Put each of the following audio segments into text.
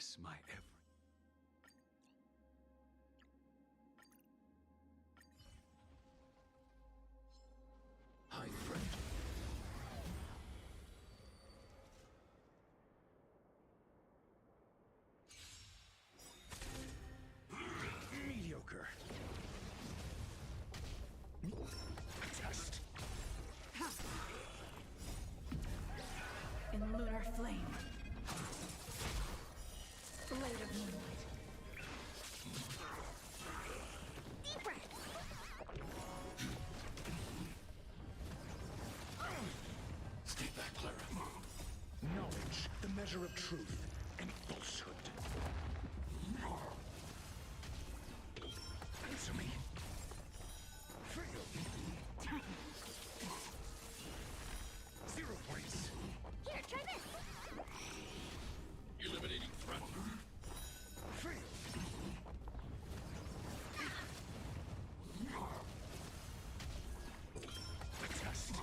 witness my every... High friend. Mediocre. Test. In lunar flame. Blade of moonlight. Deep breath. Stay back, Clara. Knowledge, the measure of truth and falsehood. Answer me. Fail. 0 points. Here, try this. Eliminating threat. Fail. The test.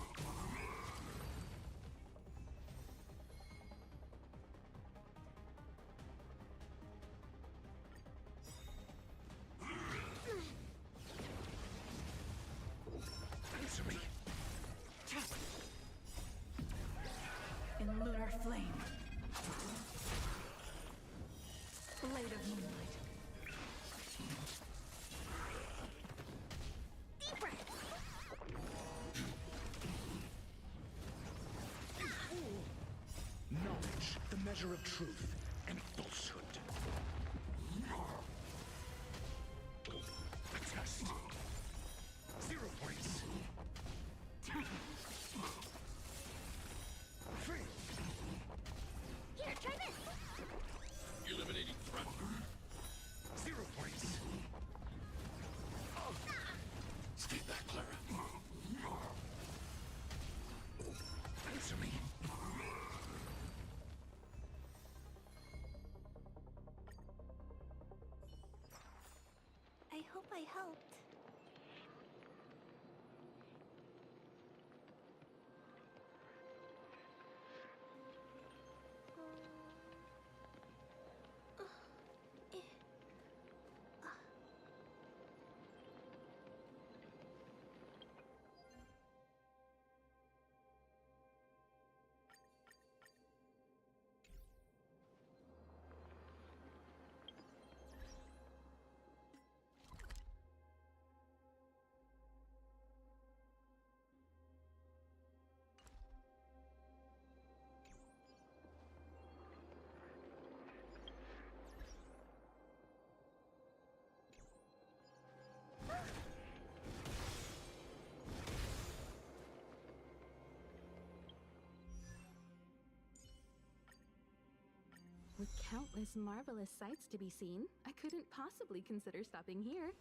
Answer me. In lunar flame. Blade of moonlight. Deep breath. Knowledge, the measure of truth and falsehood. The test. 0 points. Fail. Here, try this. Eliminating threat. 0 points. Stay back, Clara. Answer me. I hope I helped. With countless marvelous sights to be seen, I couldn't possibly consider stopping here.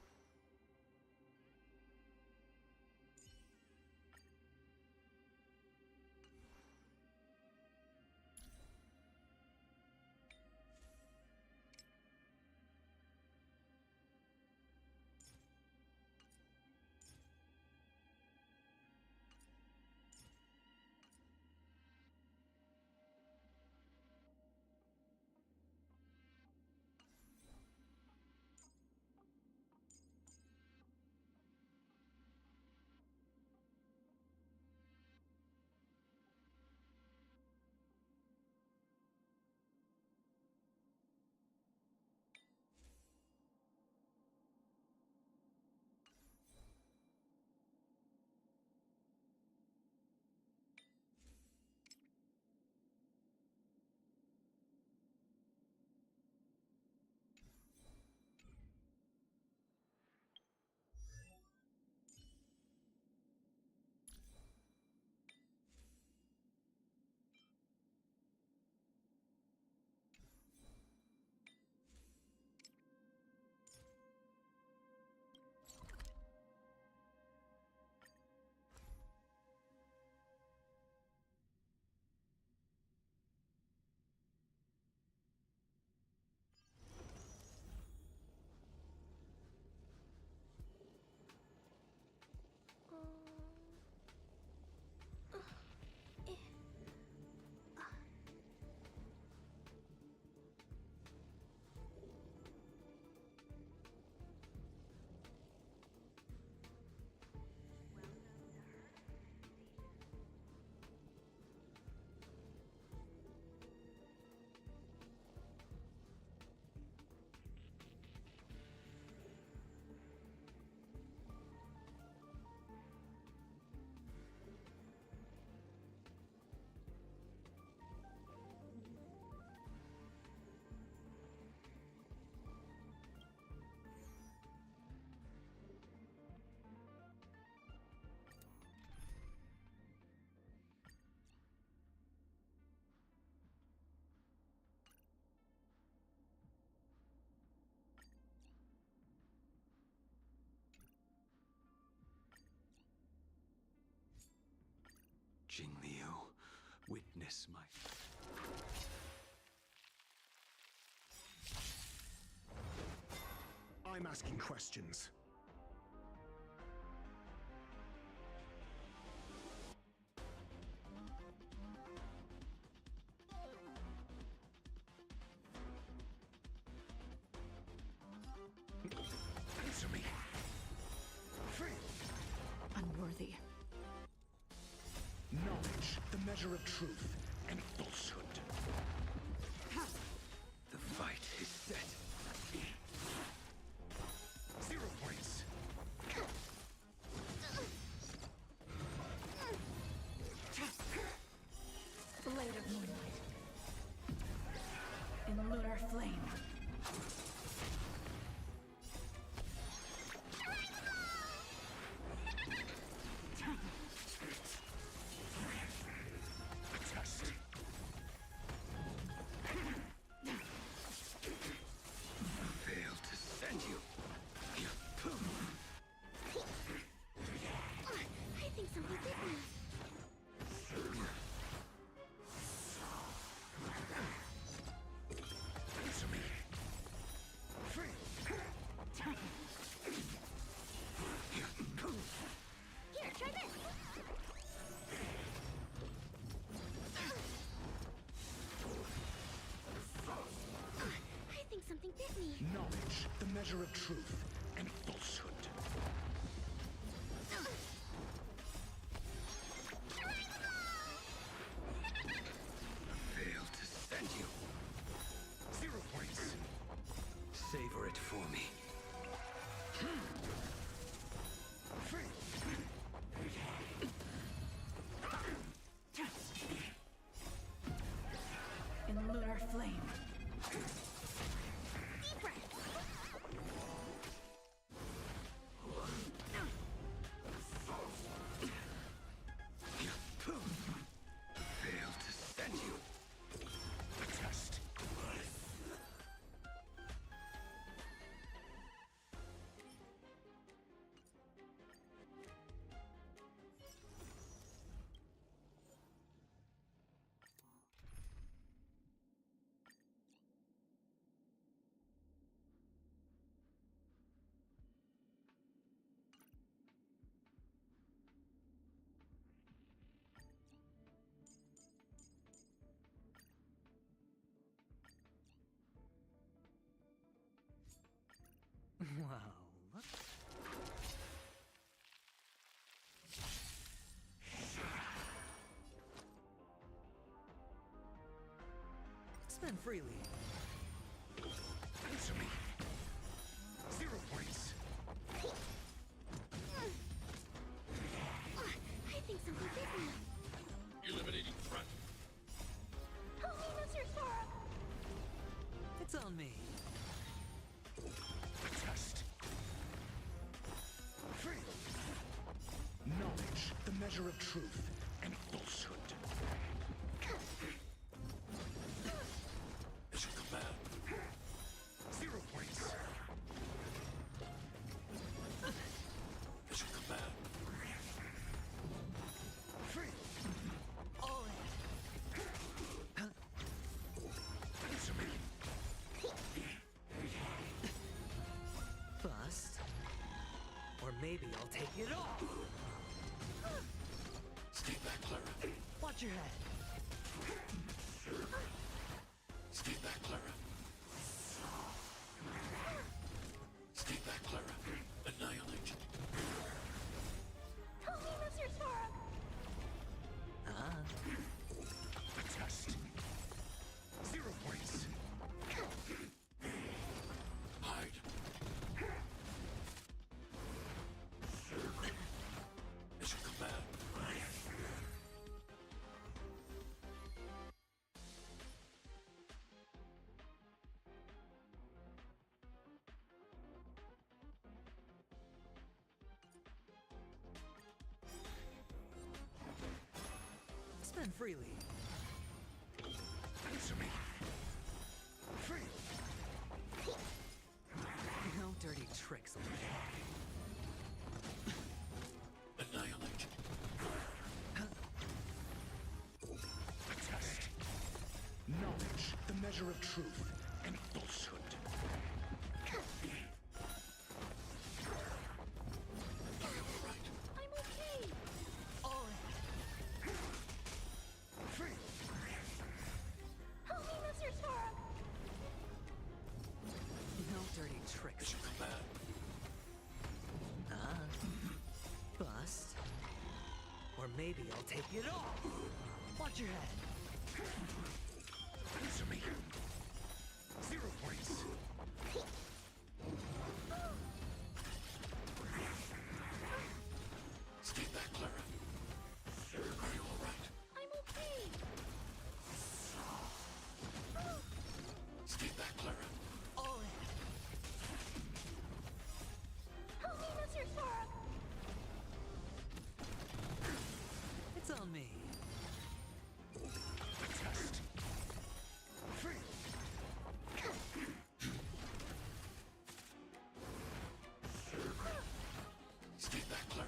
miss my... I'm asking questions. Answer me. Free. Unworthy. Knowledge, the measure of truth and falsehood. The fight is set. 0 points. Blade of moonlight. In lunar flame. Test. Failed to send you. You poop. I think something bit me. Answer me. Free. Here, try this. I think something bit me. Knowledge, the measure of truth and falsehood. Failed to send you. 0 points. Savor it for me. Free. In lunar flame. Deep breath. You poop. Failed to send you. Test. Wow, look. Spend freely. Answer me. 0 points. I think something bit me. Eliminating threat. Help me, Mr. Sora. It's on me. Test. Free. Knowledge, the measure of truth and falsehood. Mission command. 0 points. Mission command. Free. All in. Answer me. Bust. Or maybe I'll take it off. Stay back, Clara. Watch your head. Stay back, Clara. Stay back, Clara. Annihilate. Help me, Mr. Sora. Ah. Test. 0 points. Hide. Mission command. Spend freely. Answer me. Free. No dirty tricks on me. Annihilate. Test. measure of truth and falsehood. I'm okay. All right. Help me, Mr. Sora. No dirty tricks. Bust. Or maybe I'll take it all. Watch your head. Answer me. 0 points. Stay back, Clara. Are you all right? I'm okay. Stay back, Clara. All in. Help me, Mr. Sora. It's on me. Test. Fail. Stay back, Clara.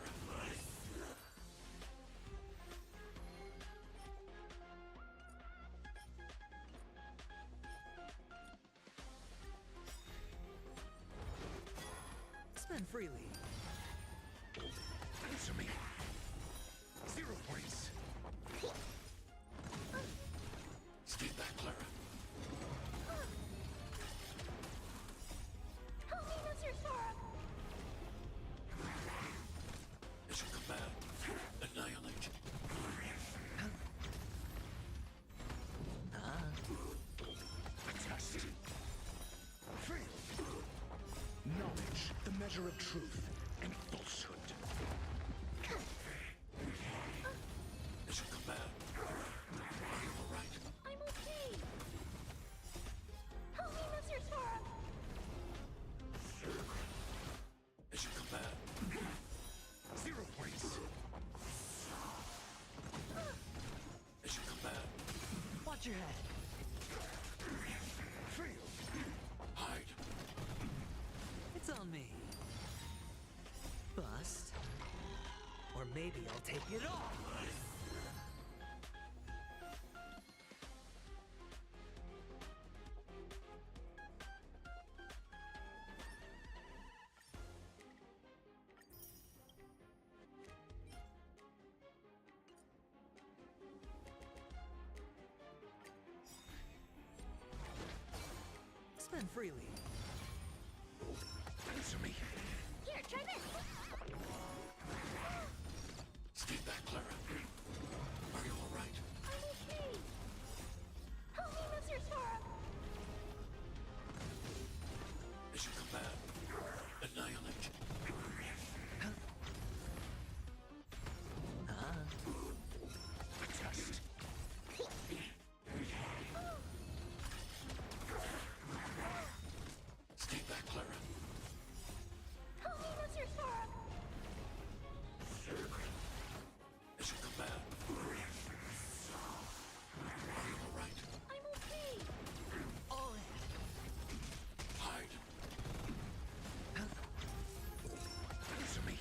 Spend freely. Answer me. 0 points. Stay back, Clara. Help me, Mr. Sora. Mission command. Annihilate. Test. Fail. Knowledge, the measure of truth and falsehood. Mission command. Are you all right? I'm okay. Help me, Mr. Sora. Mission command. 0 points. Mission command. Watch your head. Fail. Hide. It's on me. Bust. Or maybe I'll take it all. Spend freely. Answer me. Here, try this. Stay back, Clara. Are you all right? I'm okay. Help me, Mr. Sora. Mission command. Annihilate. Test. Stay back, Clara. Help me, Mr. Sora. Mission command. Are you all right? I'm okay. All in. Hide. Answer me.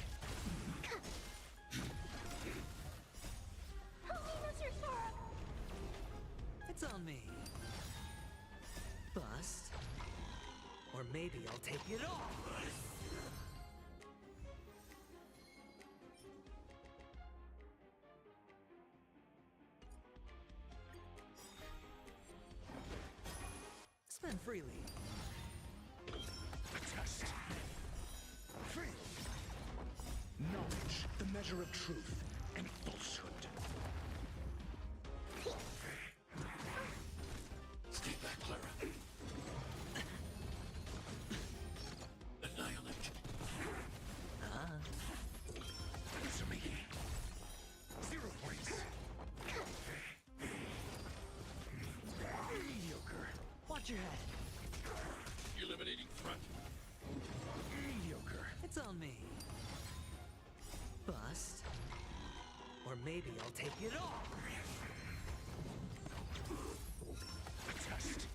Help me, Mr. Sora. It's on me. Bust. Or maybe I'll take it all. Spend freely. Test. Fail. Knowledge, the measure of truth and falsehood. Stay back, Clara. Annihilate. Answer me. 0 points. Mediocre. Watch your head. Eliminating threat. Mediocre. It's on me. Bust. Or maybe I'll take it all. Test.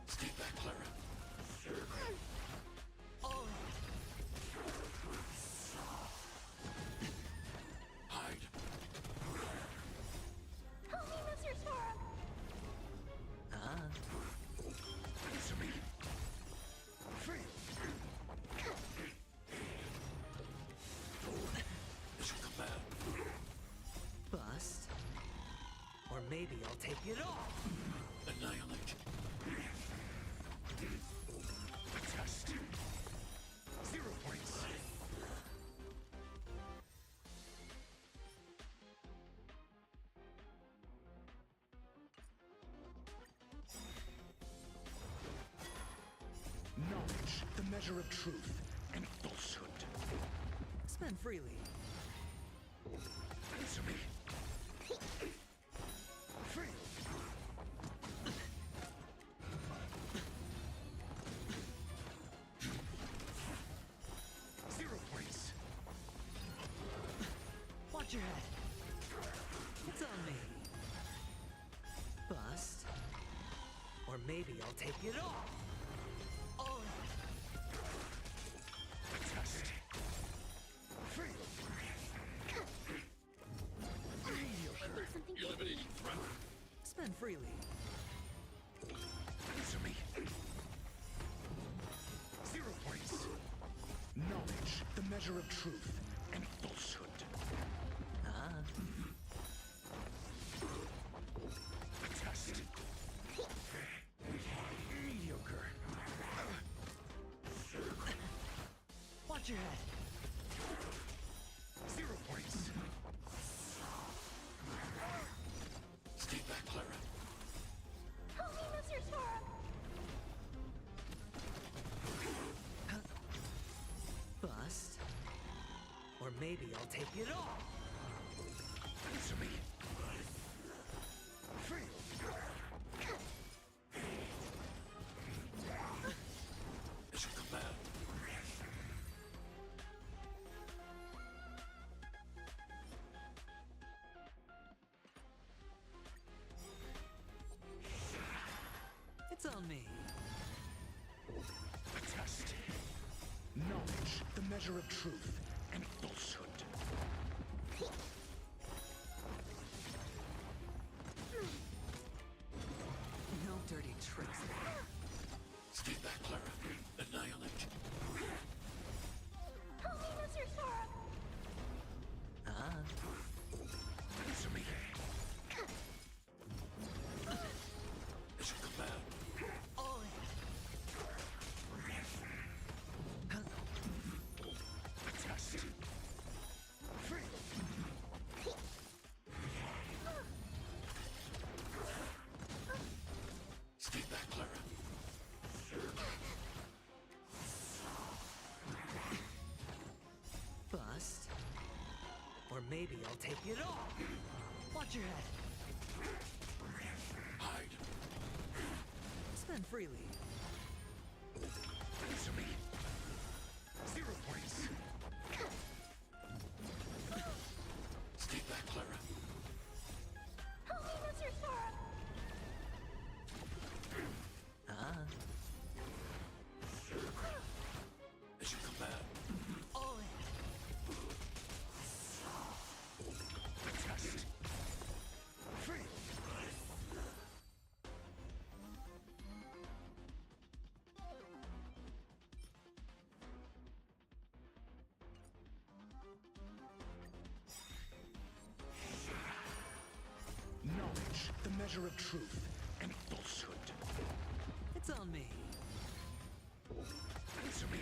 Stay back, Clara. All in. Hide. maybe I'll take it all. Annihilate. Test. 0 points. Knowledge, the measure of truth and falsehood. Spend freely. Answer me. Free. Zero points. Watch your head. It's on me. Bust. Or maybe I'll take it all. All Test. Free. Mediocre. Eliminating front. spend freely. Answer me. 0 points. Knowledge, the measure of truth and falsehood. Test. Mediocre. Watch your head. 0 points. Stay back, Clara. Help me, Mr. Sora! Bust. Or maybe I'll take it all. Answer me. Free. As you command. It's on me. Test. Knowledge, the measure of truth and falsehood. No dirty tricks. Stay back, Clara. Annihilate. Help me, Mr. Sora! Answer me. As you command. All in. Test. Free. Stay back, Clara. Bust. Or maybe I'll take it all. Watch your head. Hide. Spend freely. Answer me. 0 points. Stay back, Clara. Help me, Mr. Sora! As you command. All in. Test. Free. Knowledge, the measure of truth and falsehood. It's on me. Answer me.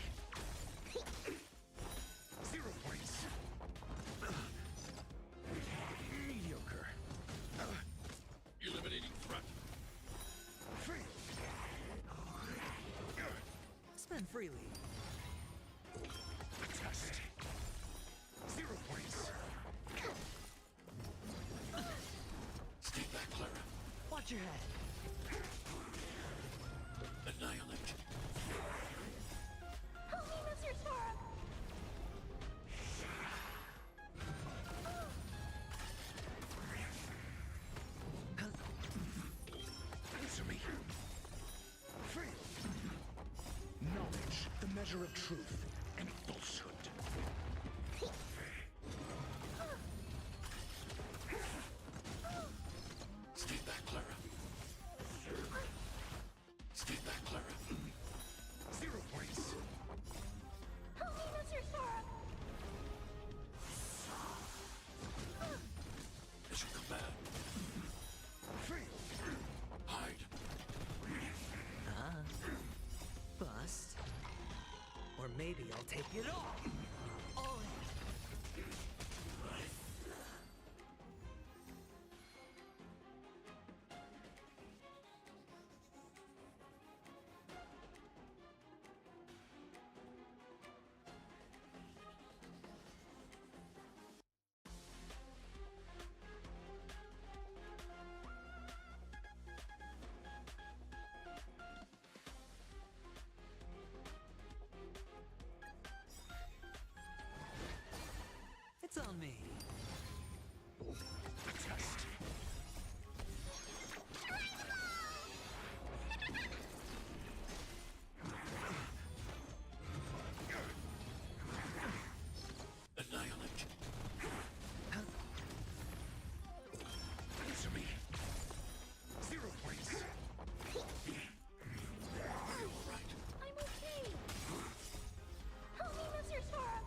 0 points. Mediocre. Eliminating threat. Free. Spend freely. Test. 0 points. Stay back, Clara. Watch your head. Annihilate. Help me, Mr. Sora! Answer me. Free. Knowledge, the measure of truth and falsehood. Stay back, Clara. Stay back, Clara. 0 points. Help me, Mr. Sora! As you command. maybe I'll take it all. All in. It's on me. Test. Annihilate. Answer me. 0 points. You're all right. I'm okay. Help me, Mr. Sora.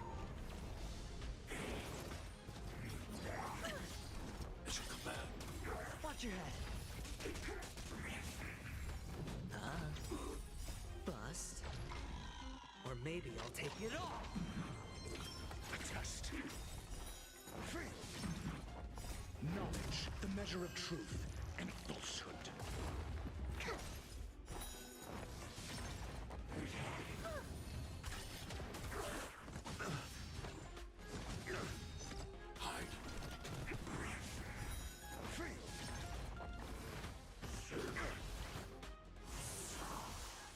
As you command. Watch your head. Bust. Or maybe I'll take it all. Test. Free. Knowledge, the measure of truth and falsehood. Hide. Free.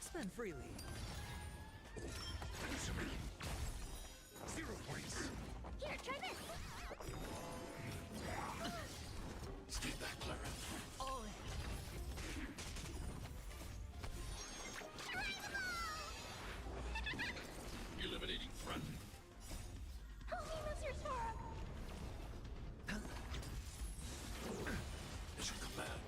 Spend freely. Answer me. 0 points. Here, try this. Stay back, Clara. All in. Eliminating front. Help me, Mr. Sora. As you command.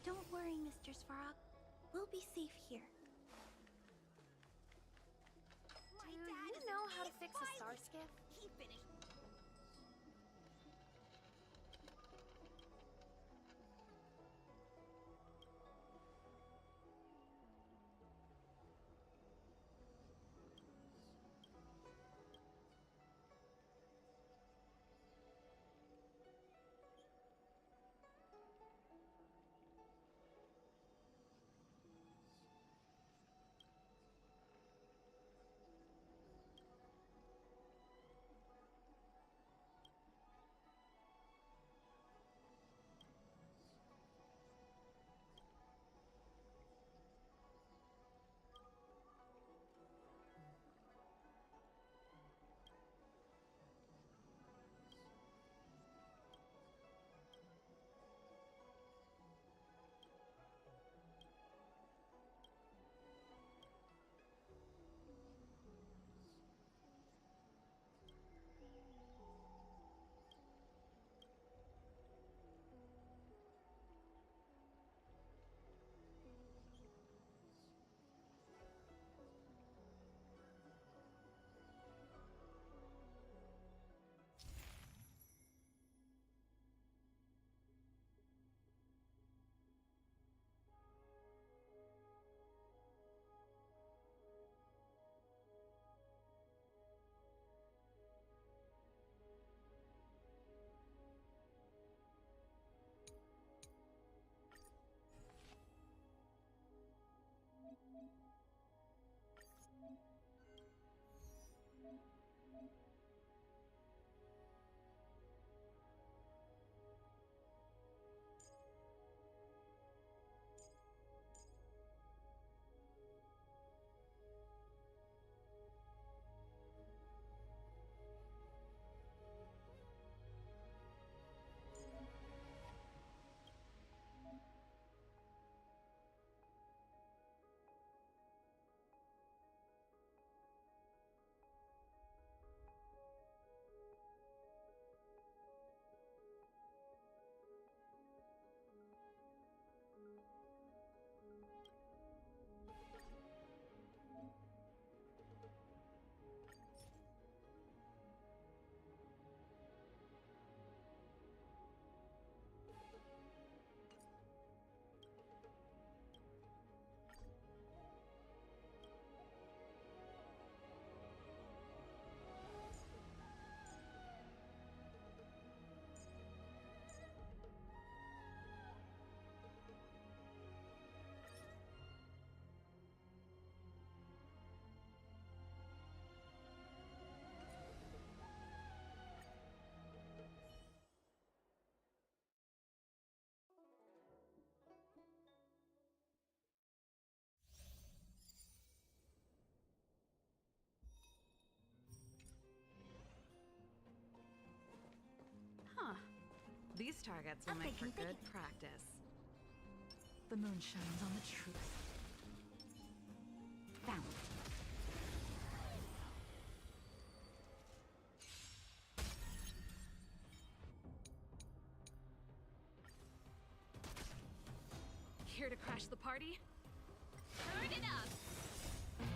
Don't worry, Mr. Svarog. We'll be safe here. Do you know how to fix a star skiff? He finished. Huh. These targets will make for good practice. The moon shines on the truth. Found it. Here to crash the party? Turn it up!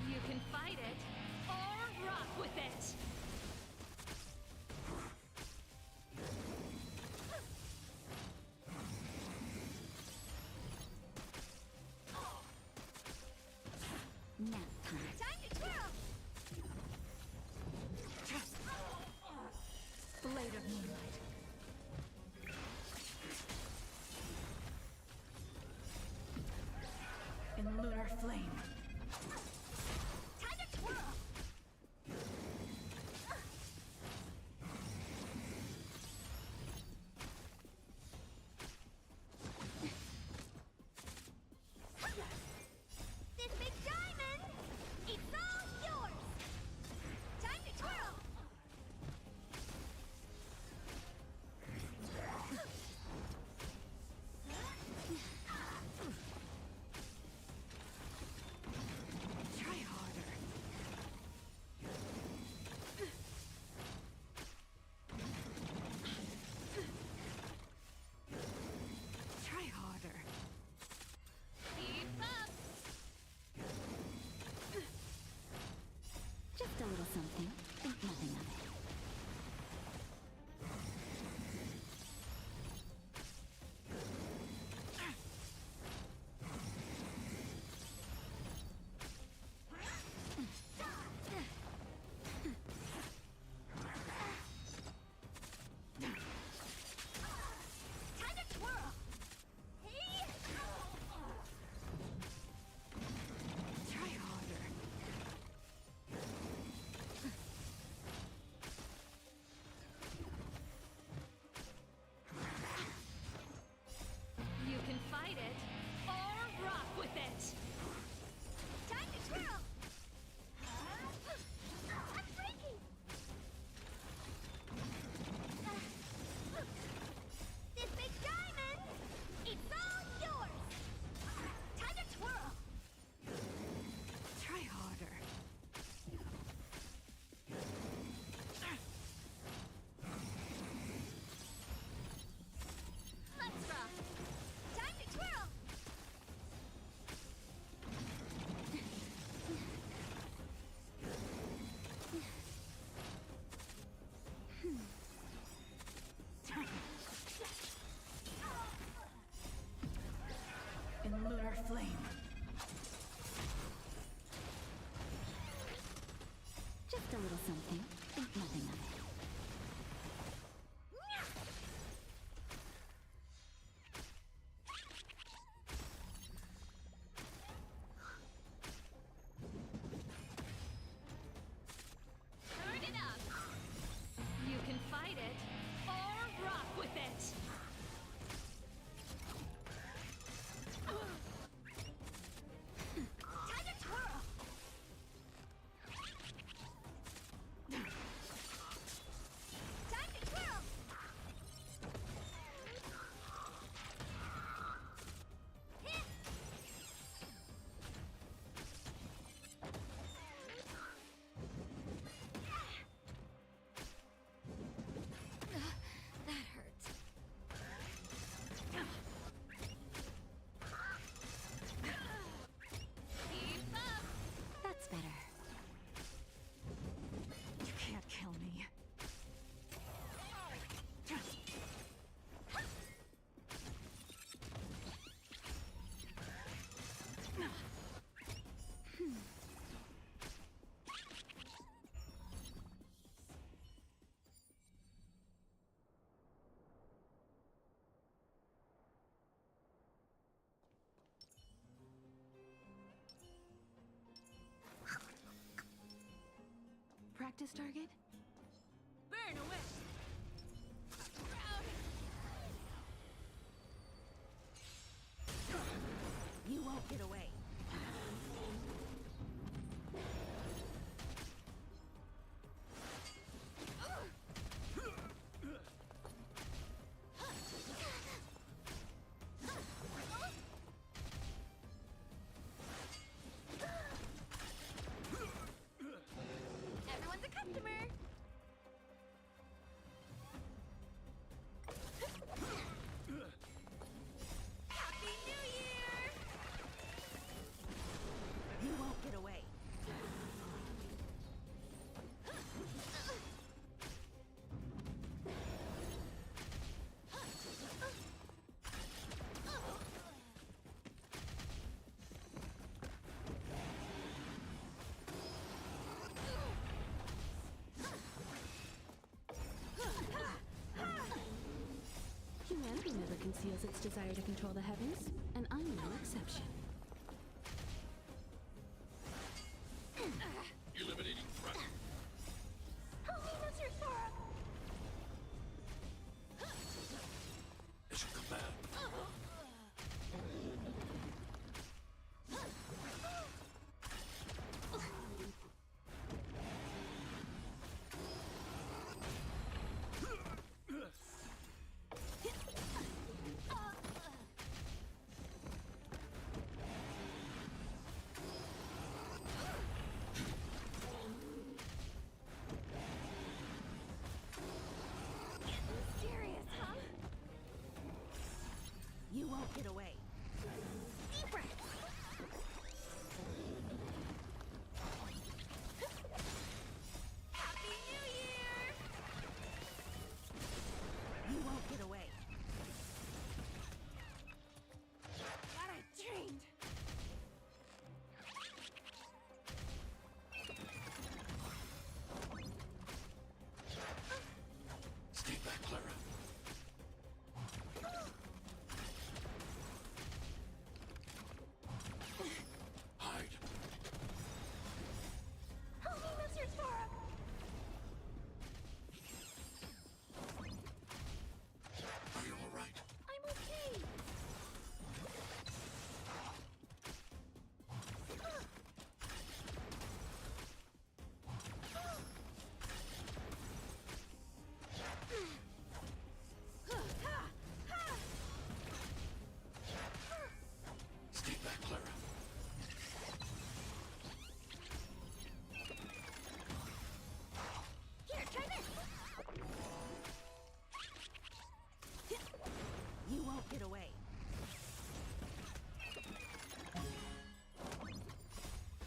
You can fight it, or rock with it! Now time to twirl! Blade of moonlight. In lunar flame. Time to twirl! practice target? Burn away! You won't get away. Everyone's a customer. Happy New Year! You won't get away. Humanity never conceals its desire to control the heavens, and I'm no exception. Eliminating front. Help me, Mr. Sora! Mission command. Serious, huh? You won't get away. Deep breath. Happy New Year! You won't get away. Got it trained. Stay back, Clara. Hide. Help me, Mr. Sora! Are you all right? I'm okay. Stay back, Clara. Here, try this. You won't get away.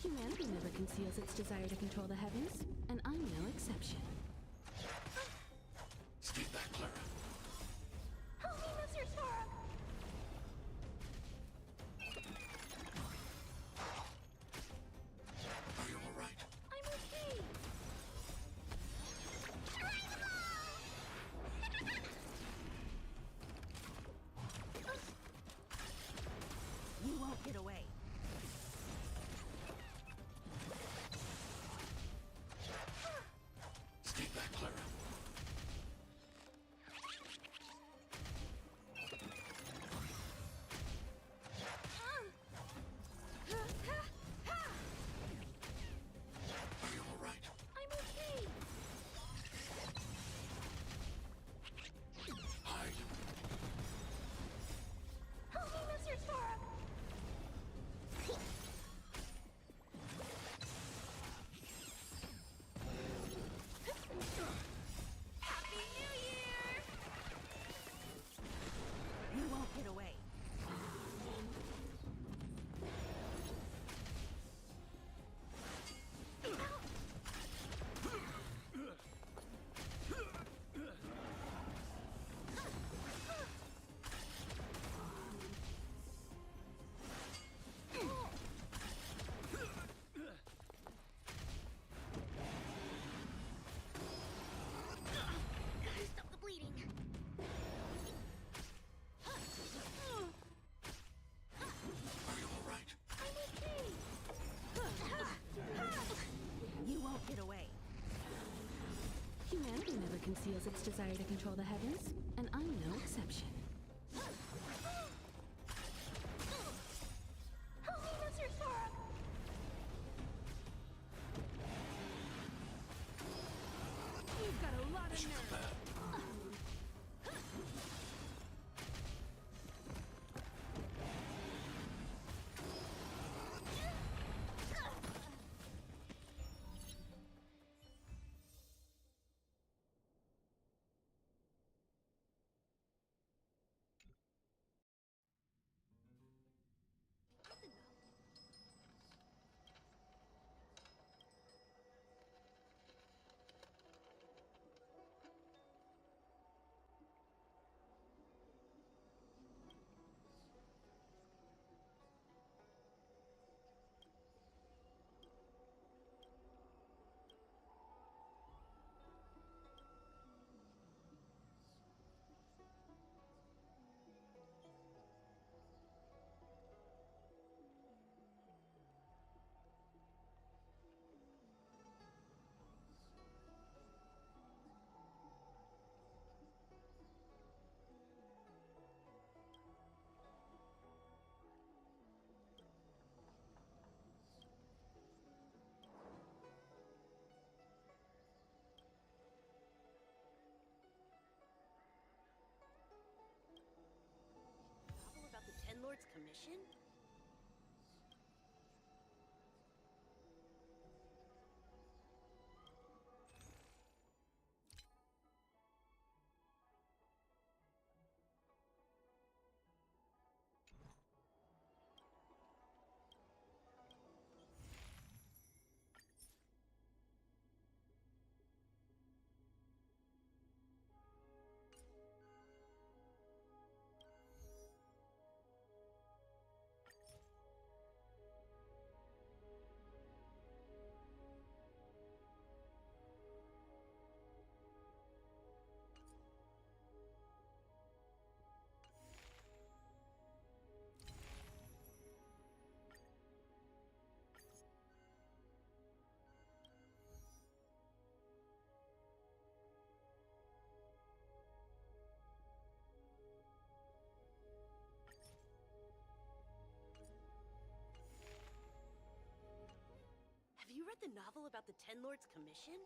Humanity never conceals its desire to control the heavens, and I'm no exception. Stay back, Clara. Help me, Mr. Sora! Are you all right? I'm okay. Try the ball! You won't get away. conceals its desire to control the heavens, and I'm no exception. Help me, Mr. Sora! You've got a lot of Mission nerve. command. Novel about the Ten Lords' commission? Have you read the novel about the Ten Lords' commission?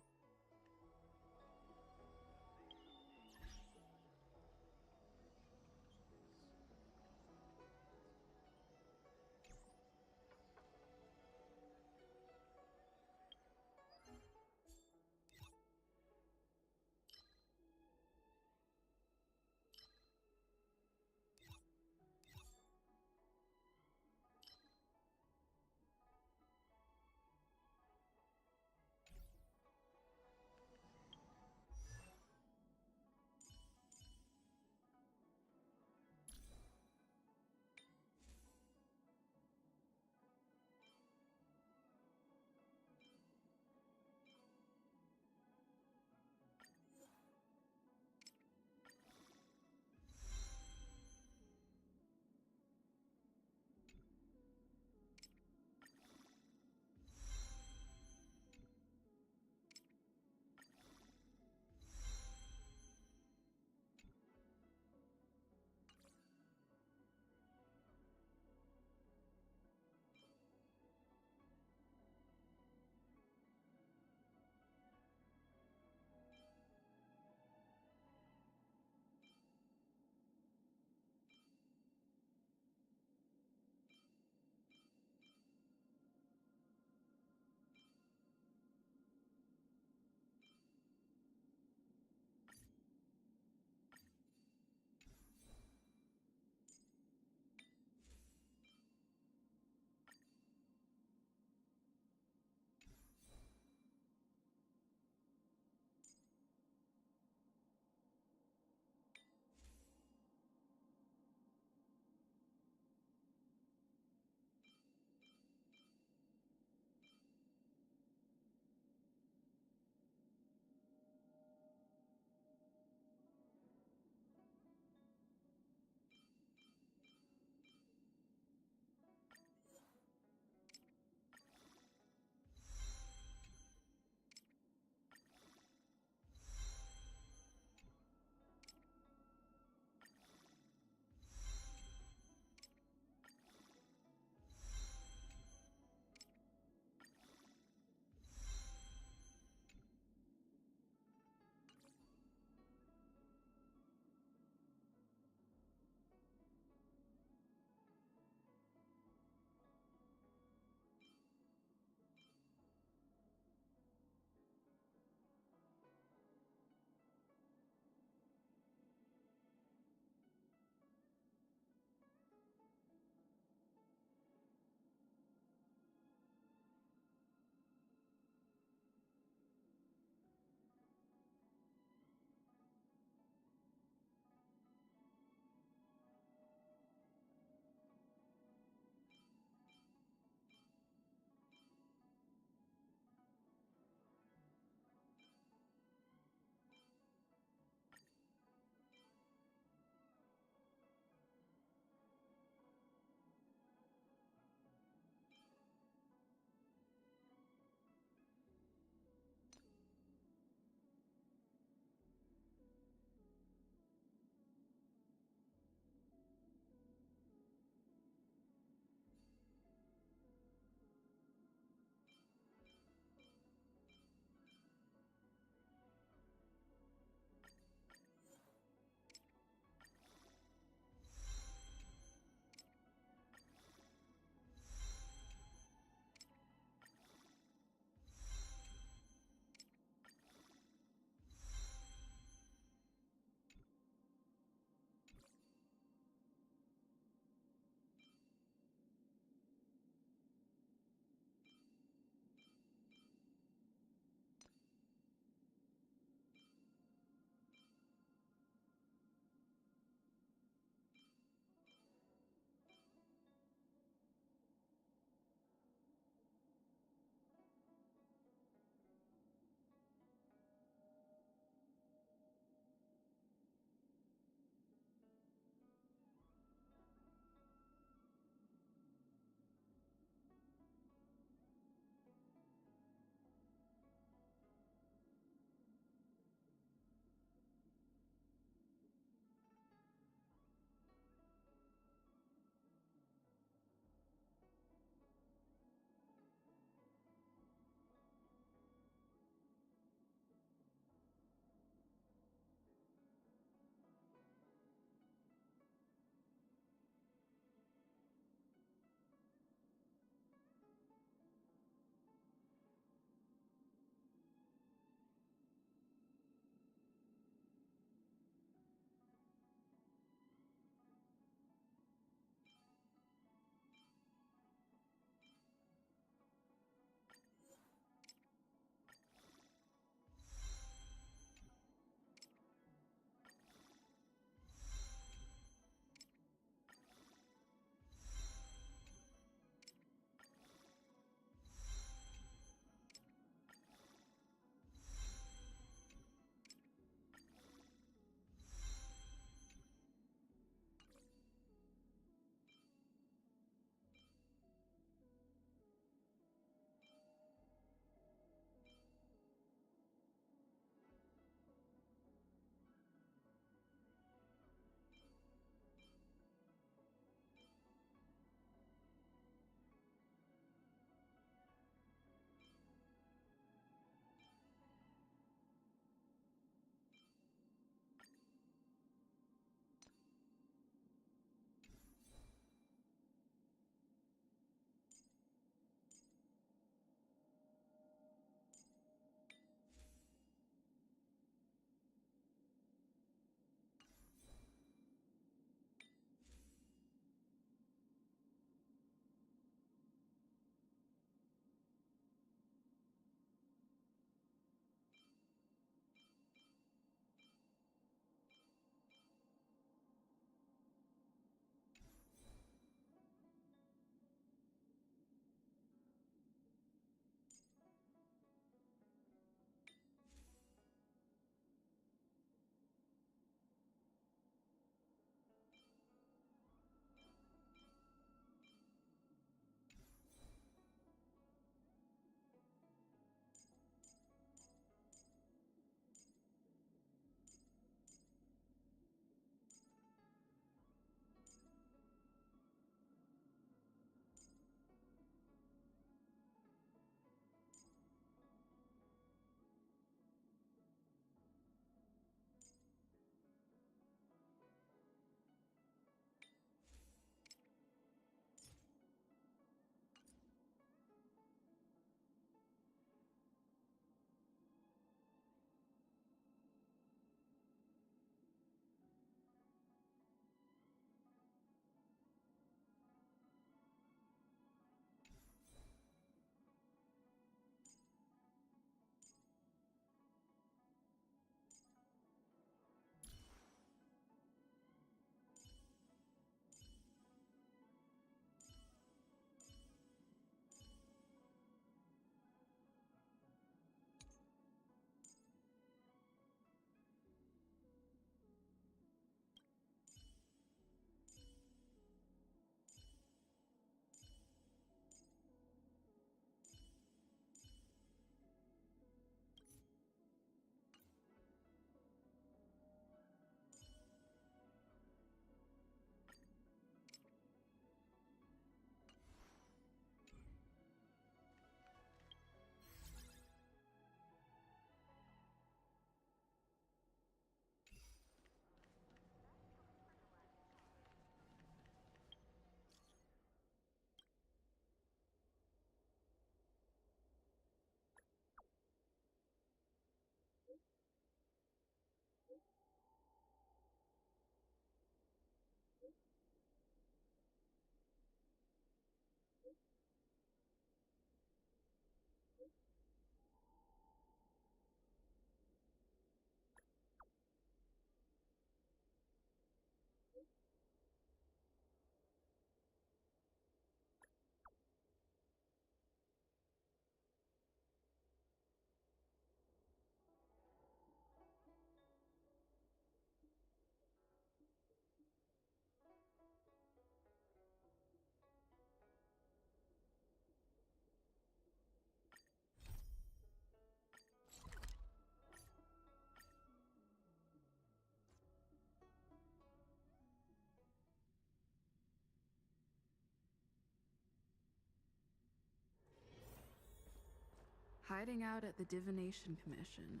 Hiding out at the Divination Commission.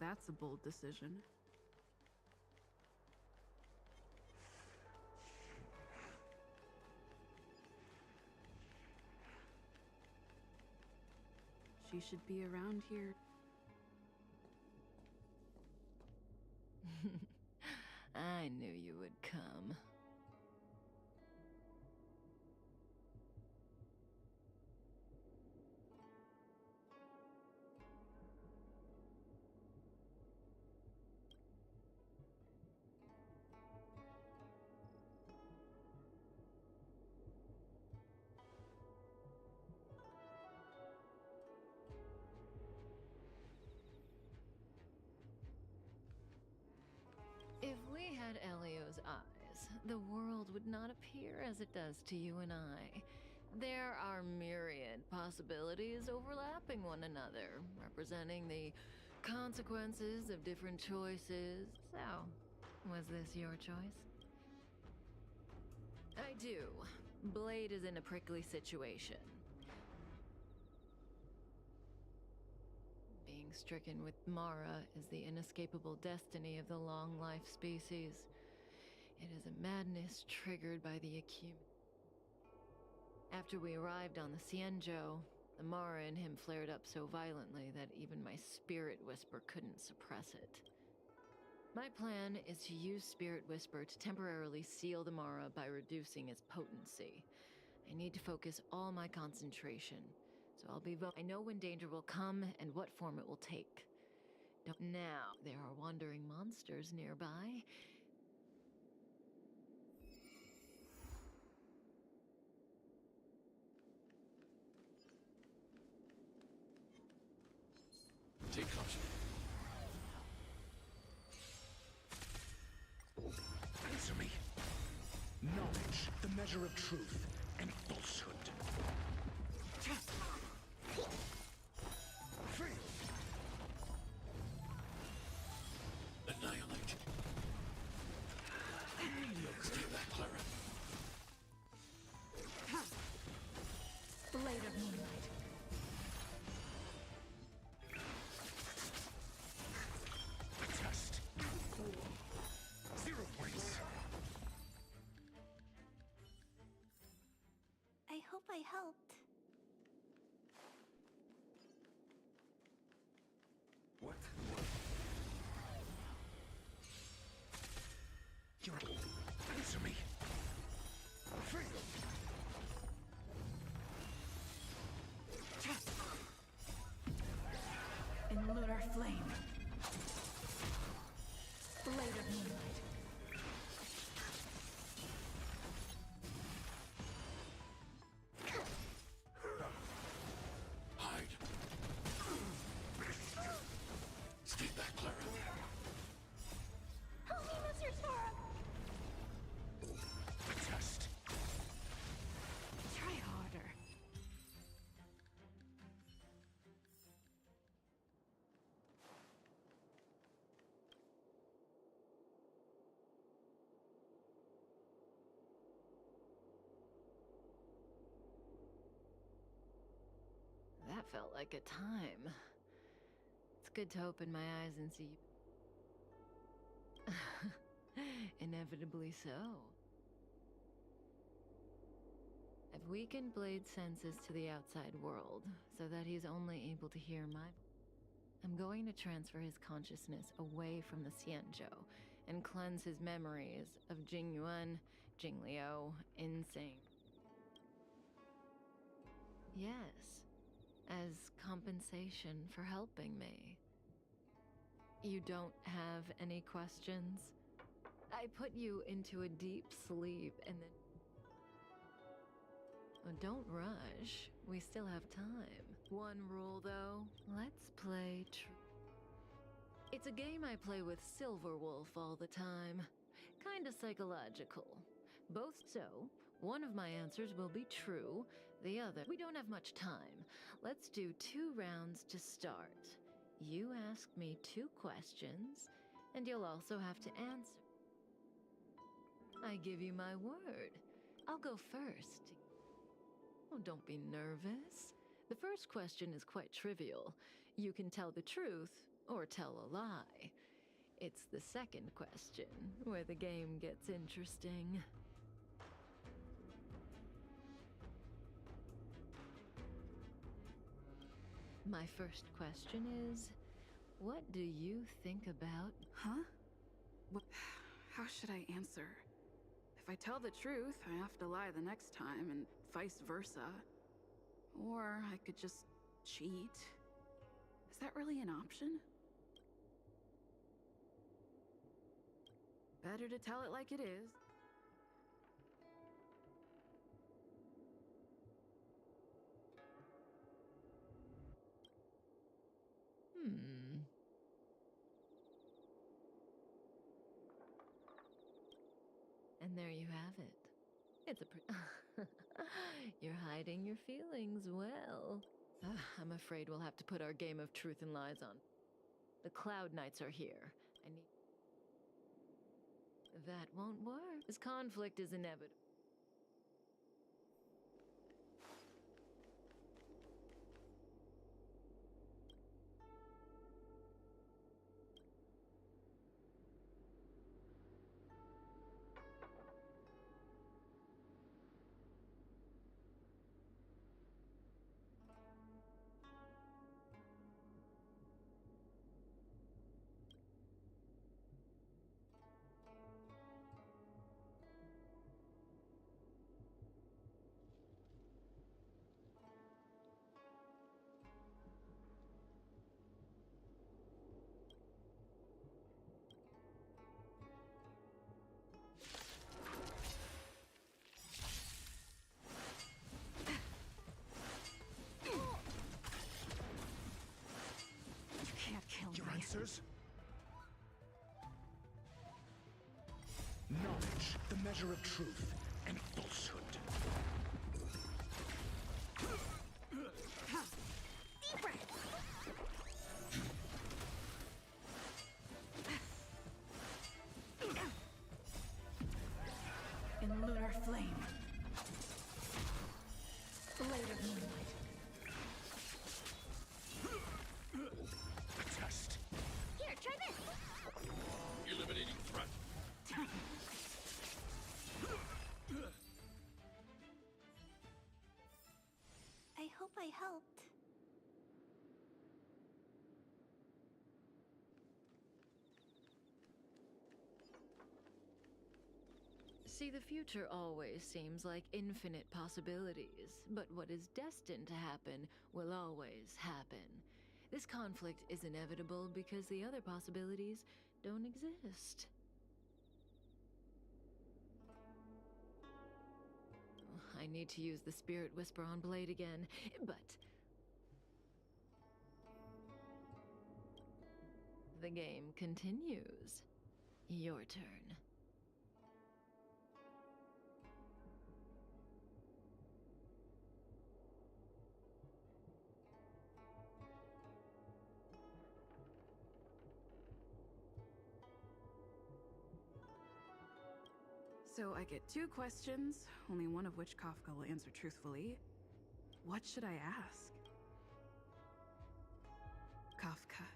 That's a bold decision. She should be around here. I knew you would come. If we had Elio's eyes, the world would not appear as it does to you and I. There are myriad possibilities overlapping one another, representing the consequences of different choices. So, was this your choice? I do. Blade is in a prickly situation. Being stricken with Mara is the inescapable destiny of the long-life species. It is a madness triggered by the After we arrived on the Cienjo, the Mara in him flared up so violently that even my spirit whisper couldn't suppress it. My plan is to use Spirit Whisper to temporarily seal the Mara by reducing its potency. I need to focus all my concentration, so I'll be I know when danger will come and what form it will take. Now, there are wandering monsters nearby. Take caution. Answer me. Knowledge, the measure of truth and falsehood. Fail. Annihilate. Stay back, Clara. Blade of Moonlight. Test. 0 points. I hope I helped. What? You're... Answer me. Fail. In lunar flame. Blade of Moonlight. Hide. Stay back, Clara. Help me, Mr. Sora! Test. Try harder. That felt like a time. It's good to open my eyes and see you. Inevitably so. I've weakened Blade's senses to the outside world, so that he's only able to hear my... I'm going to transfer his consciousness away from the Cienjo and cleanse his memories of Jingyuan, Jingliu, Insane. Yes, as compensation for helping me. You don't have any questions? I put you into a deep sleep and then... Oh, don't rush. We still have time. One rule, though. Let's play It's a game I play with Silverwolf all the time. Kinda psychological. Both so, one of my answers will be true, the other... We don't have much time. Let's do 2 rounds to start. You ask me 2 questions, and you'll also have to answer. I give you my word. I'll go first. Oh, don't be nervous. The first question is quite trivial. You can tell the truth or tell a lie. It's the second question where the game gets interesting. My first question is, what do you think about... Huh? What? How should I answer? If I tell the truth, I have to lie the next time, and vice versa. Or I could just cheat. Is that really an option? Better to tell it like it is. And there you have it. It's a You're hiding your feelings well. I'm afraid we'll have to put our game of truth and lies on. The Cloud Knights are here. I need... That won't work. This conflict is inevitable. Your answers? Knowledge, the measure of truth and falsehood. Deep breath. In lunar flame. Blade of moonlight. A test. Here, try this. Eliminating threat. I hope I helped. See, the future always seems like infinite possibilities, but what is destined to happen will always happen. This conflict is inevitable because the other possibilities don't exist. I need to use the Spirit Whisper on Blade again, but... the game continues. Your turn. So I get 2 questions, only one of which Kafka will answer truthfully. What should I ask? Kafka.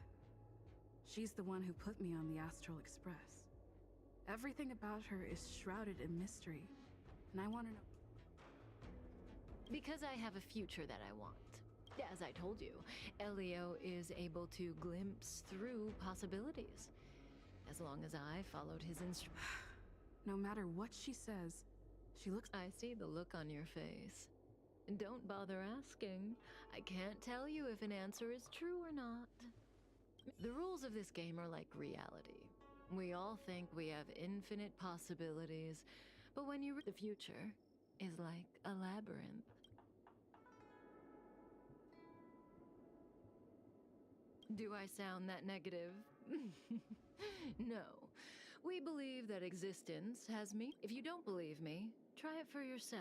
She's the one who put me on the Astral Express. Everything about her is shrouded in mystery, and I want to know... Because I have a future that I want. As I told you, Elio is able to glimpse through possibilities. As long as I followed his instructions. No matter what she says, she looks... I see the look on your face. Don't bother asking. I can't tell you if an answer is true or not. The rules of this game are like reality. We all think we have infinite possibilities, but when you... the future is like a labyrinth. Do I sound that negative? No. We believe that existence has me. If you don't believe me, try it for yourself.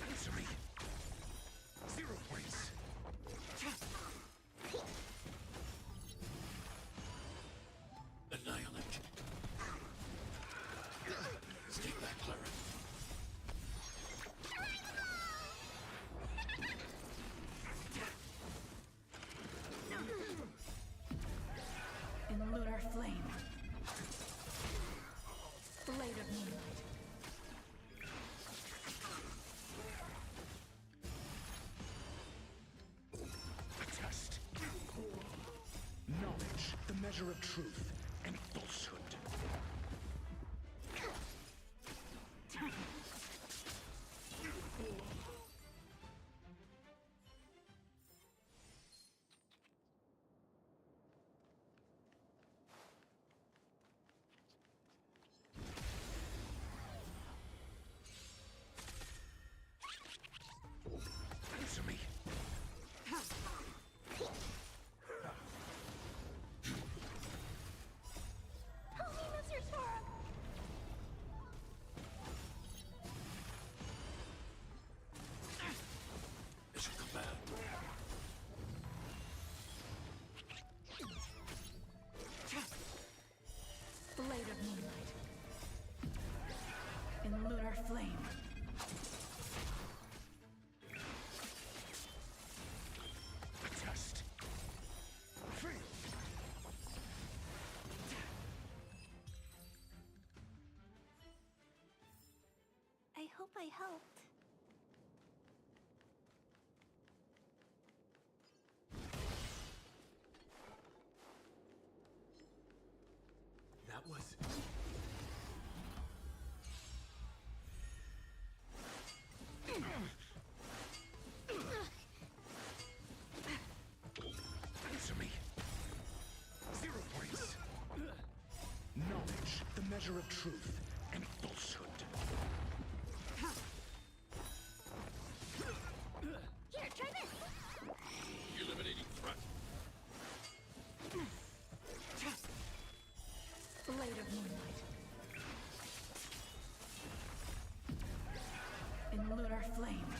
Answer me. 0 points. measure of truth and falsehood. Answer me. Help me, Mr. Sora! It should come back. Blade of moonlight. In lunar flame. A test. Fail. I hope I helped. That was... Answer me. 0 points. Knowledge, the measure of truth and falsehood. Here, try this! Eliminating threat. Blade of moonlight. In lunar flame.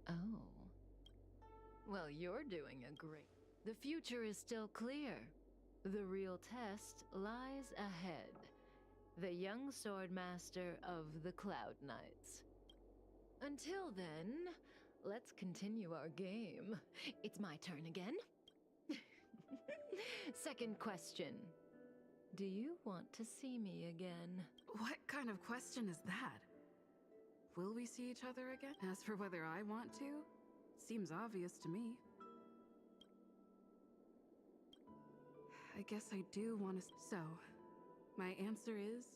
Oh. Well, you're doing a great. The future is still clear. The real test lies ahead. The young swordmaster of the Cloud Knights. Until then, let's continue our game. It's my turn again. Second question. Do you want to see me again? What kind of question is that? Will we see each other again? As for whether I want to, seems obvious to me. I guess I do want to. So, my answer is.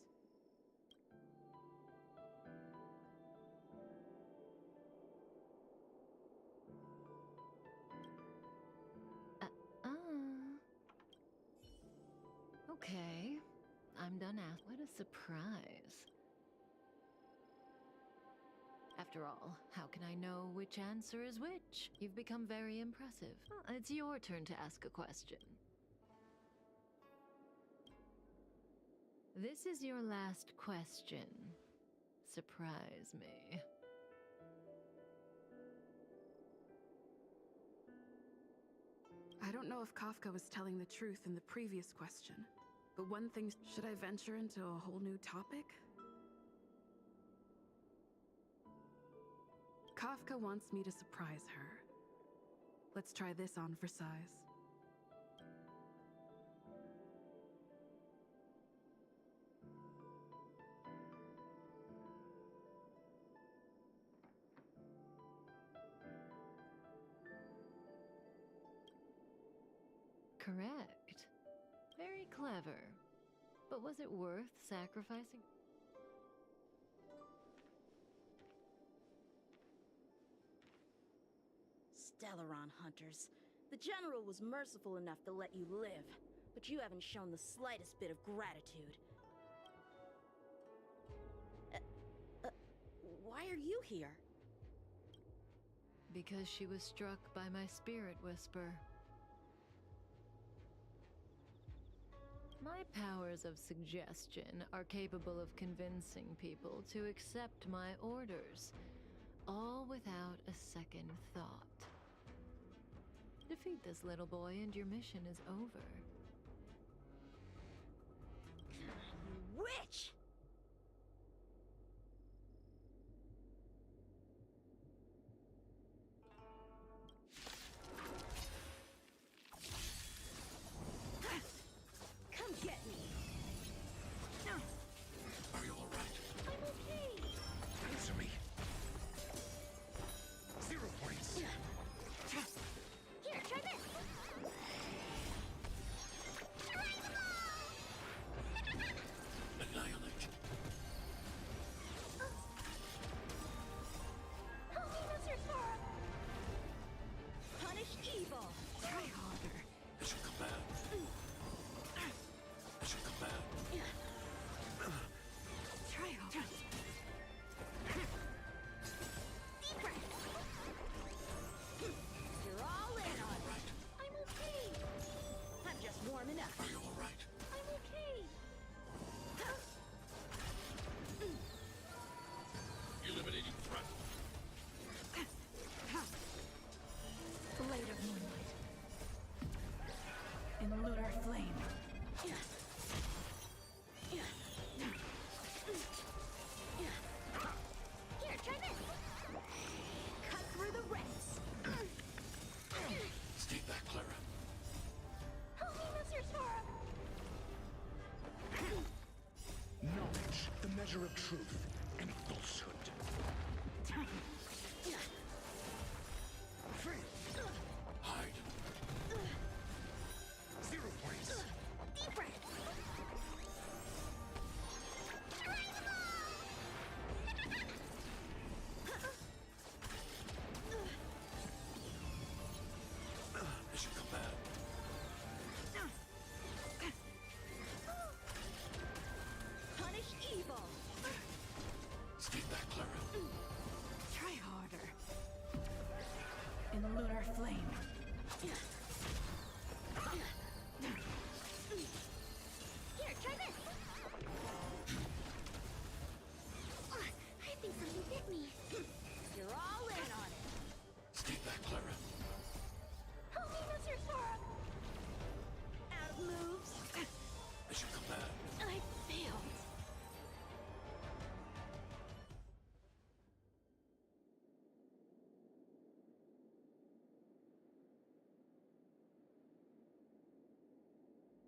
Okay. I'm done asking. What a surprise. After all, how can I know which answer is which? You've become very impressive. It's your turn to ask a question. This is your last question. Surprise me. I don't know if Kafka was telling the truth in the previous question, but one thing, should I venture into a whole new topic? Kafka wants me to surprise her. Let's try this on for size. Correct. Very clever. But was it worth sacrificing? Stellaron hunters. The General was merciful enough to let you live, but you haven't shown the slightest bit of gratitude. Why are you here? Because she was struck by my spirit whisper. My powers of suggestion are capable of convincing people to accept my orders, all without a second thought. Defeat this little boy and your mission is over. You witch! truth and falsehood. Hide. 0 points. Deep breath. Mission command. Punish evil. Stay back, Clara. Try harder. In lunar flame. Here, try this. I think something bit me. You're all in on it. Stay back, Clara. Help me, Mr. Sora. Out of moves. Mission command. I failed.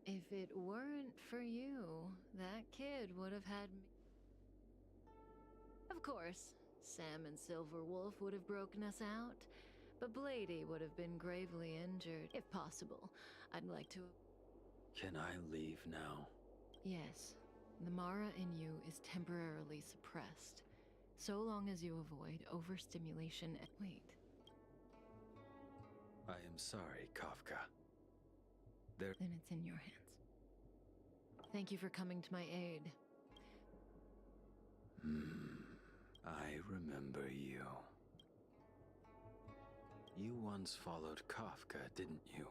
If it weren't for you, that kid would have had me. Of course, Sam and Silverwolf would have broken us out, but Blady would have been gravely injured. If possible, I'd like to. Can I leave now? Yes, the Mara in you is temporarily suppressed, so long as you avoid overstimulation and. Wait. I am sorry, Kafka. Then it's in your hands. Thank you for coming to my aid. I remember you. You once followed Kafka, didn't you?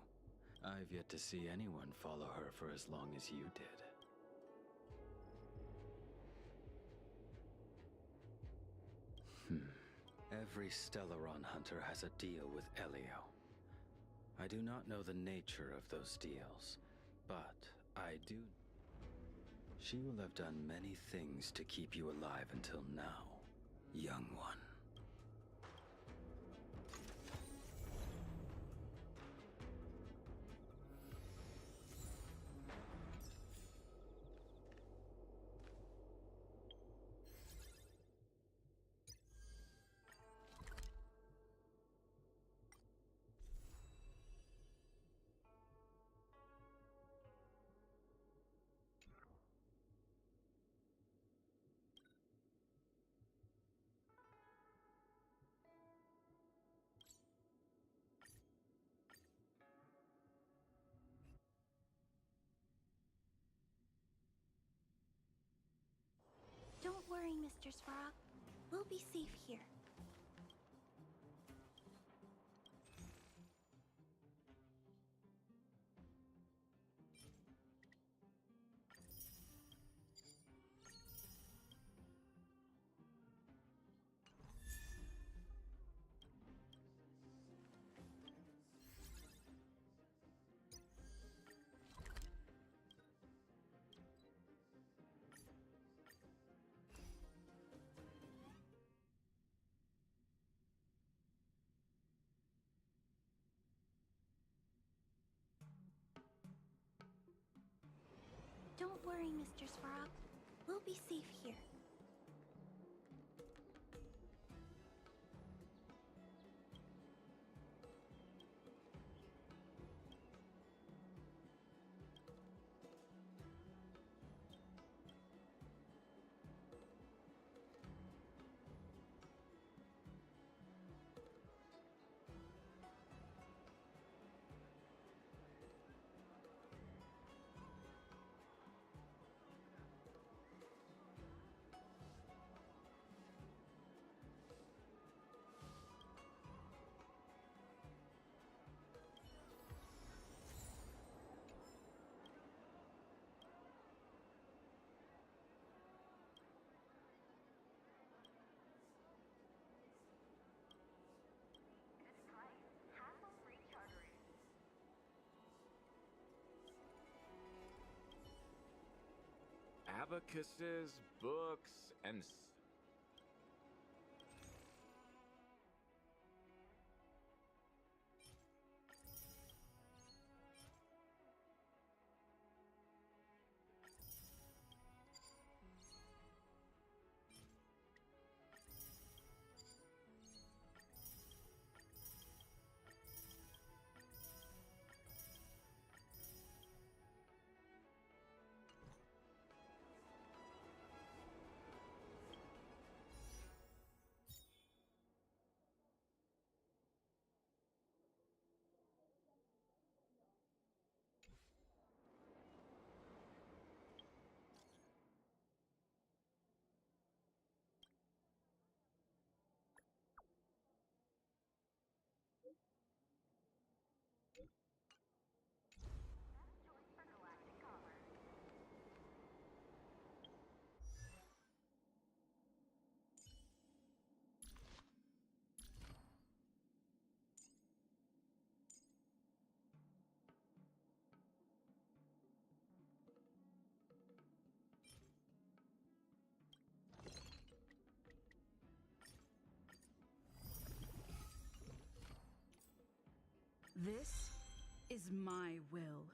I've yet to see anyone follow her for as long as you did. Every Stellaron hunter has a deal with Elio. I do not know the nature of those deals, but I do. She will have done many things to keep you alive until now, young one. Don't worry, Mr. Svarog. We'll be safe here. Don't worry, Mr. Svarog. We'll be safe here. Abacuses, books, and This is my will.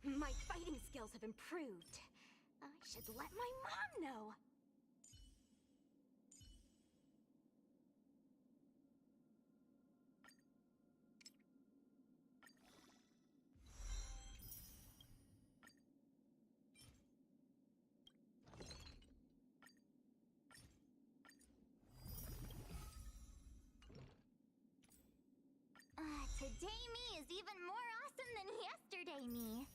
My fighting skills have improved. I should let my mom know. Today me is even more awesome than yesterday me.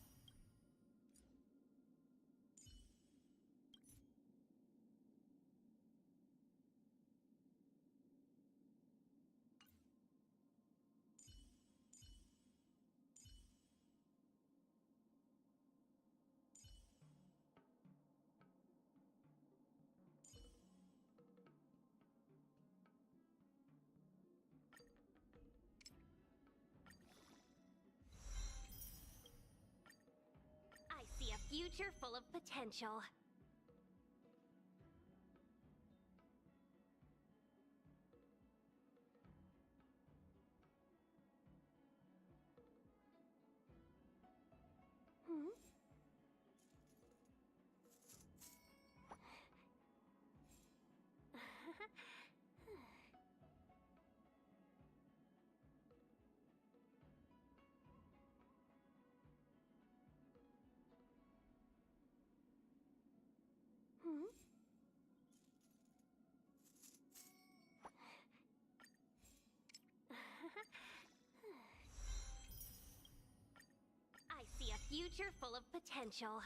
I see a future full of potential. Hmm? future full of potential.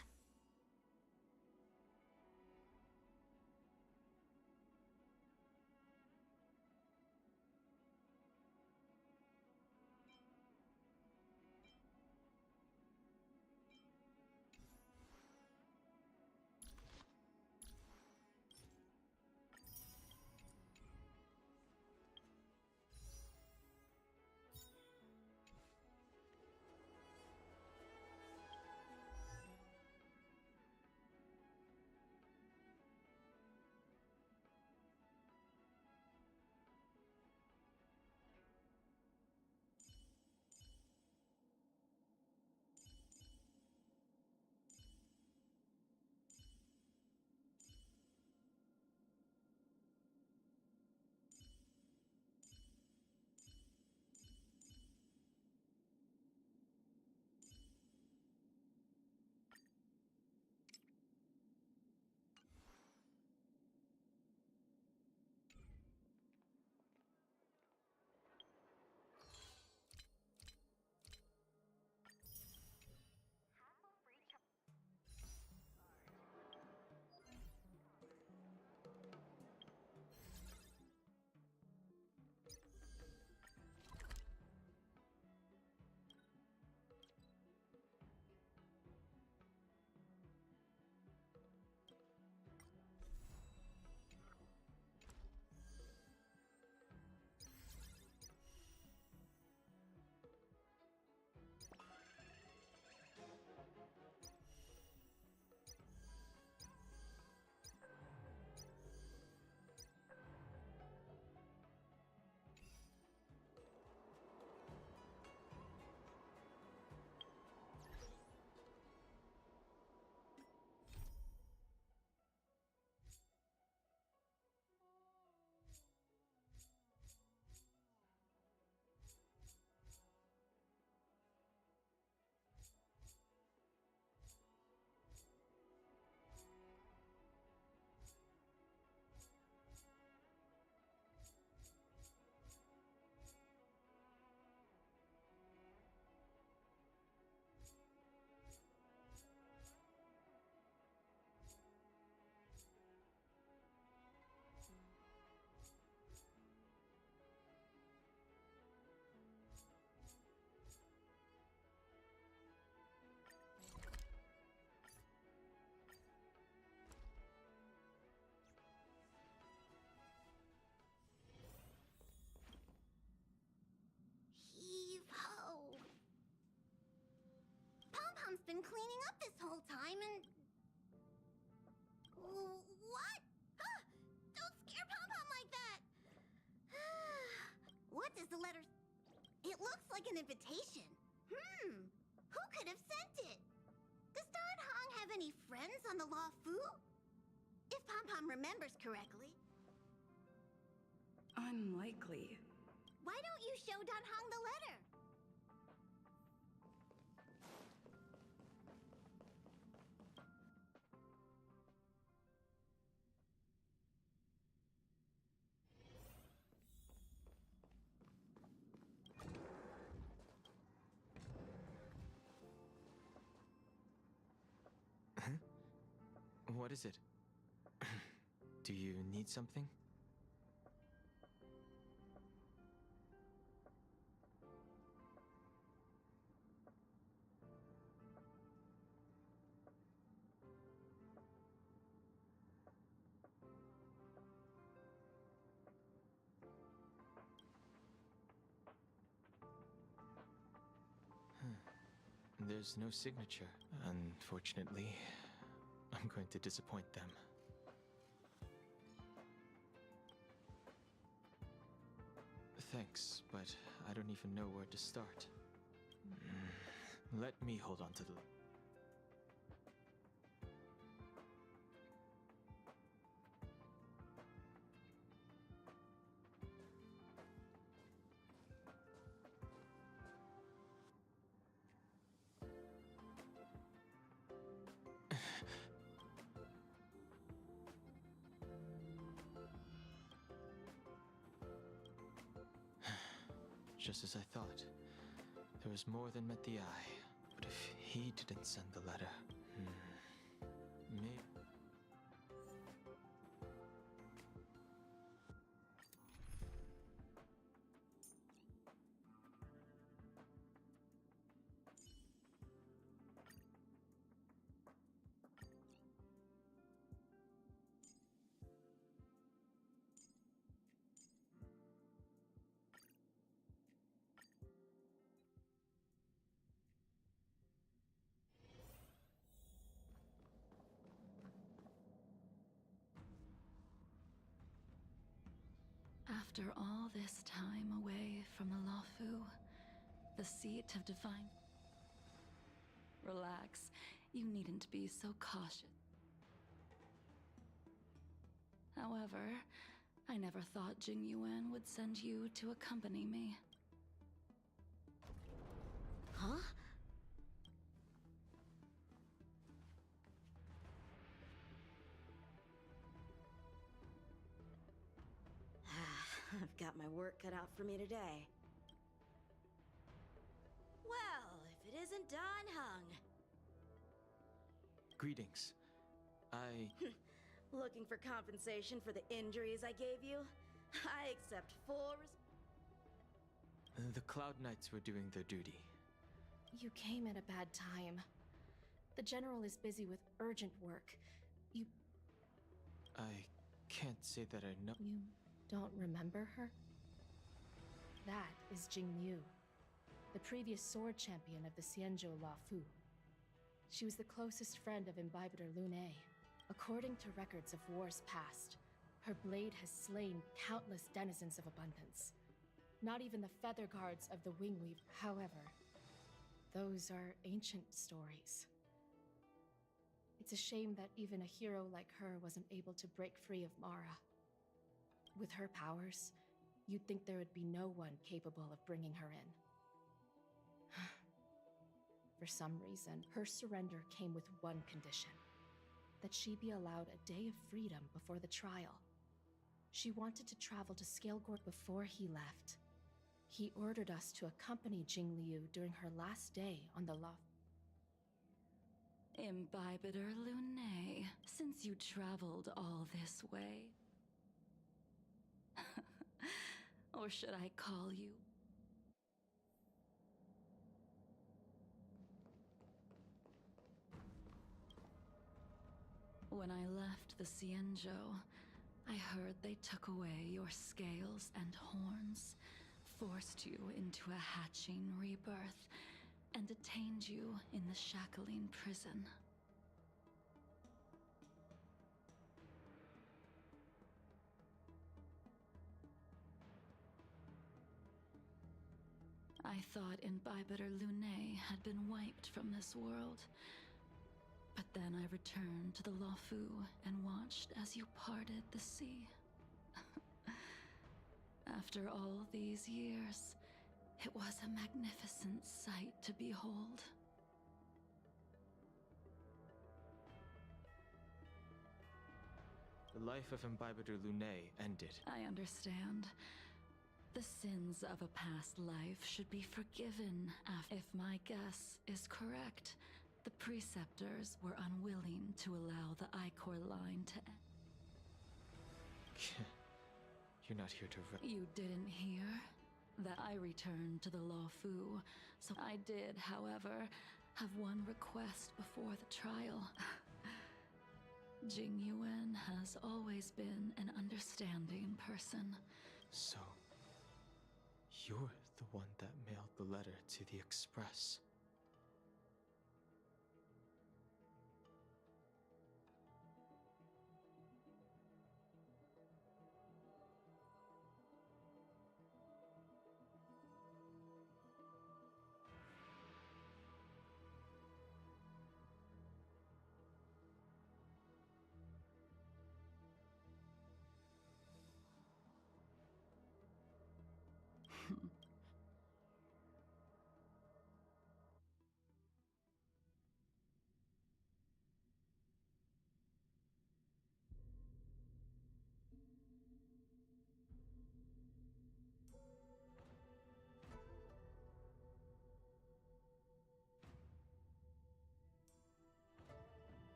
Pom-Pom's been cleaning up this whole time and... What? Huh! Don't scare Pom-Pom like that! What does the letter... It looks like an invitation. Who could have sent it? Does Dart Hong have any friends on the Law Fu? If Pom-Pom remembers correctly. Unlikely. Why don't you show Dan Hong the letter? What is it? Do you need something? There's no signature. Unfortunately, I'm going to disappoint them. Thanks, but I don't even know where to start. Let me hold on to the... Just as I thought. There was more than met the eye. But if he didn't send the letter. Maybe. After all this time away from the Luofu, the seat of divine... Relax, you needn't be so cautious. However, I never thought Jing Yuan would send you to accompany me. Huh? I've got my work cut out for me today. Well, if it isn't done hung. Greetings. Looking for compensation for the injuries I gave you? I accept full The Cloud Knights were doing their duty. You came at a bad time. The General is busy with urgent work. I can't say that I know. You don't remember her? That is Jing Yu, the previous sword champion of the Xianzhou Luofu. She was the closest friend of Imbibitor Lune. According to records of wars past, her blade has slain countless denizens of abundance. Not even the feather guards of the Wingweaver. However, those are ancient stories. It's a shame that even a hero like her wasn't able to break free of Mara. With her powers, you'd think there would be no one capable of bringing her in. For some reason, her surrender came with one condition: that she be allowed a day of freedom before the trial. She wanted to travel to Skalegor before he left. He ordered us to accompany Jing Liu during her last day on the loft. Imbibitor Lune, since you traveled all this way... Or should I call you? When I left the Xianzhou, I heard they took away your scales and horns, forced you into a hatching rebirth, and detained you in the Shackling prison. I thought Imbibitor Lune had been wiped from this world. But then I returned to the Luofu and watched as you parted the sea. After all these years, it was a magnificent sight to behold. The life of Imbibitor Lune ended. I understand. The sins of a past life should be forgiven if my guess is correct. The preceptors were unwilling to allow the Ichor line to end. You're not here to... You didn't hear? That I returned to the Luofu. So I did, however, have one request before the trial. Jing Yuan has always been an understanding person. So, you're the one that mailed the letter to the Express.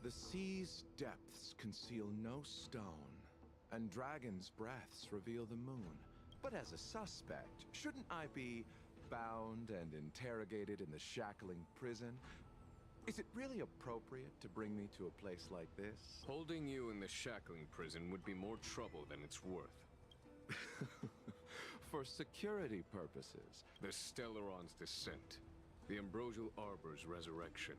The sea's depths conceal no stone, and dragons' breaths reveal the moon. But as a suspect, shouldn't I be bound and interrogated in the shackling prison? Is it really appropriate to bring me to a place like this? Holding you in the shackling prison would be more trouble than it's worth. For security purposes. The Stellaron's descent, the Ambrosial Arbor's resurrection,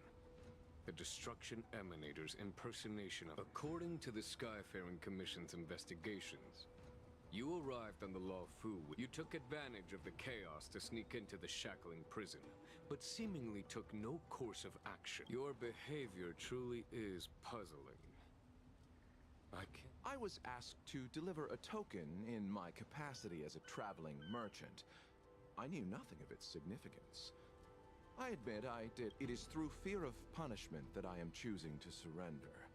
the Destruction Emanator's impersonation of... According to the Skyfaring Commission's investigations, you arrived on the Lawfu. You took advantage of the chaos to sneak into the shackling prison, but seemingly took no course of action. Your behavior truly is puzzling. I was asked to deliver a token in my capacity as a traveling merchant. I knew nothing of its significance. I admit it is through fear of punishment that I am choosing to surrender.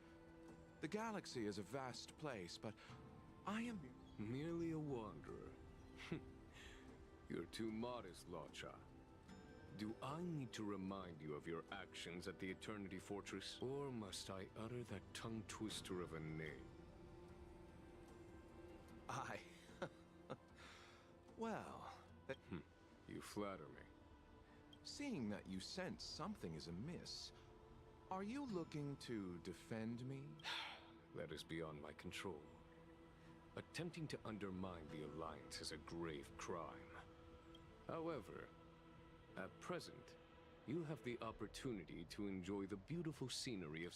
The galaxy is a vast place, but I am... Merely a wanderer. You're too modest, Locha. Do I need to remind you of your actions at the Eternity Fortress? Or must I utter that tongue twister of a name? Well... You flatter me. Seeing that you sense something is amiss, are you looking to defend me? That is beyond my control. Attempting to undermine the Alliance is a grave crime. However, at present, you have the opportunity to enjoy the beautiful scenery of...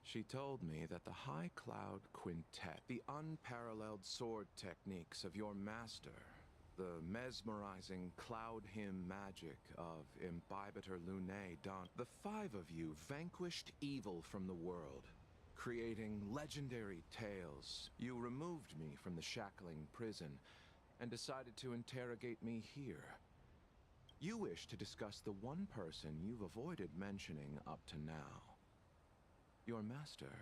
She told me that the High Cloud Quintet, the unparalleled sword techniques of your master, the mesmerizing cloud hymn magic of Imbibitor Lunae Don, the five of you vanquished evil from the world, creating legendary tales. You removed me from the shackling prison and decided to interrogate me here. You wish to discuss the one person you've avoided mentioning up to now. Your master.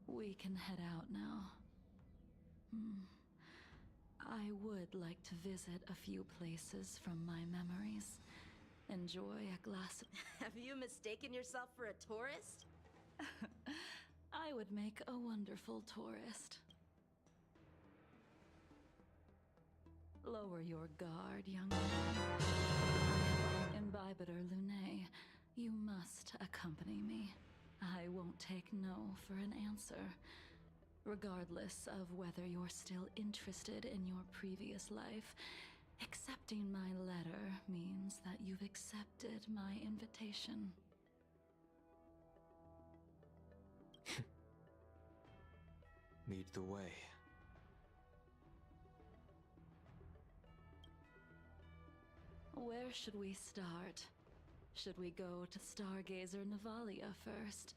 We can head out now. I would like to visit a few places from my memories. Enjoy a glass of... Have you mistaken yourself for a tourist? I would make a wonderful tourist. Lower your guard, young man. Imbibitor Lunae, you must accompany me. I won't take no for an answer, regardless of whether you're still interested in your previous life. Accepting my letter means that you've accepted my invitation. Lead the way. Where should we start? Should we go to Stargazer Navalia first?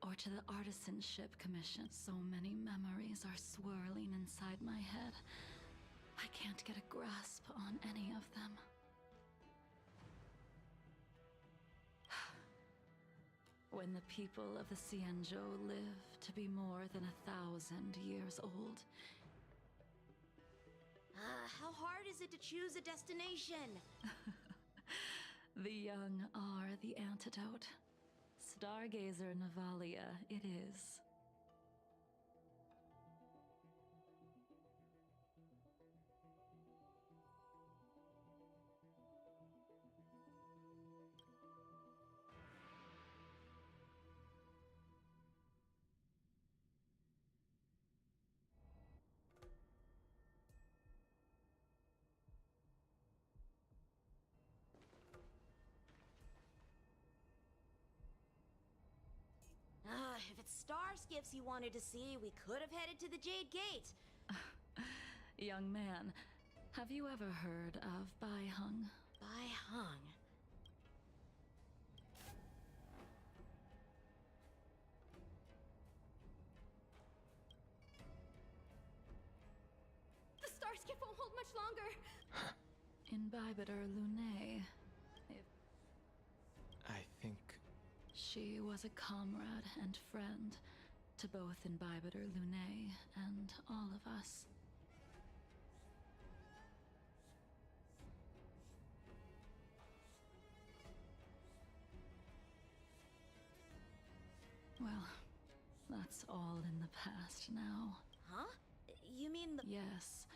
Or to the Artisanship Commission? So many memories are swirling inside my head. I can't get a grasp on any of them. When the people of the Cienjo live to be more than 1,000 years old. How hard is it to choose a destination? The young are the antidote. Stargazer Navalia it is. If it's star skiffs you wanted to see, we could have headed to the Jade Gate. Young man, have you ever heard of Bai Hung? Bai Hung? The star skiff won't hold much longer. Imbibitor Lunae. I think... She was a comrade and friend to both Imbibitor Lunae and all of us. Well, that's all in the past now. Huh? You mean the... Yes,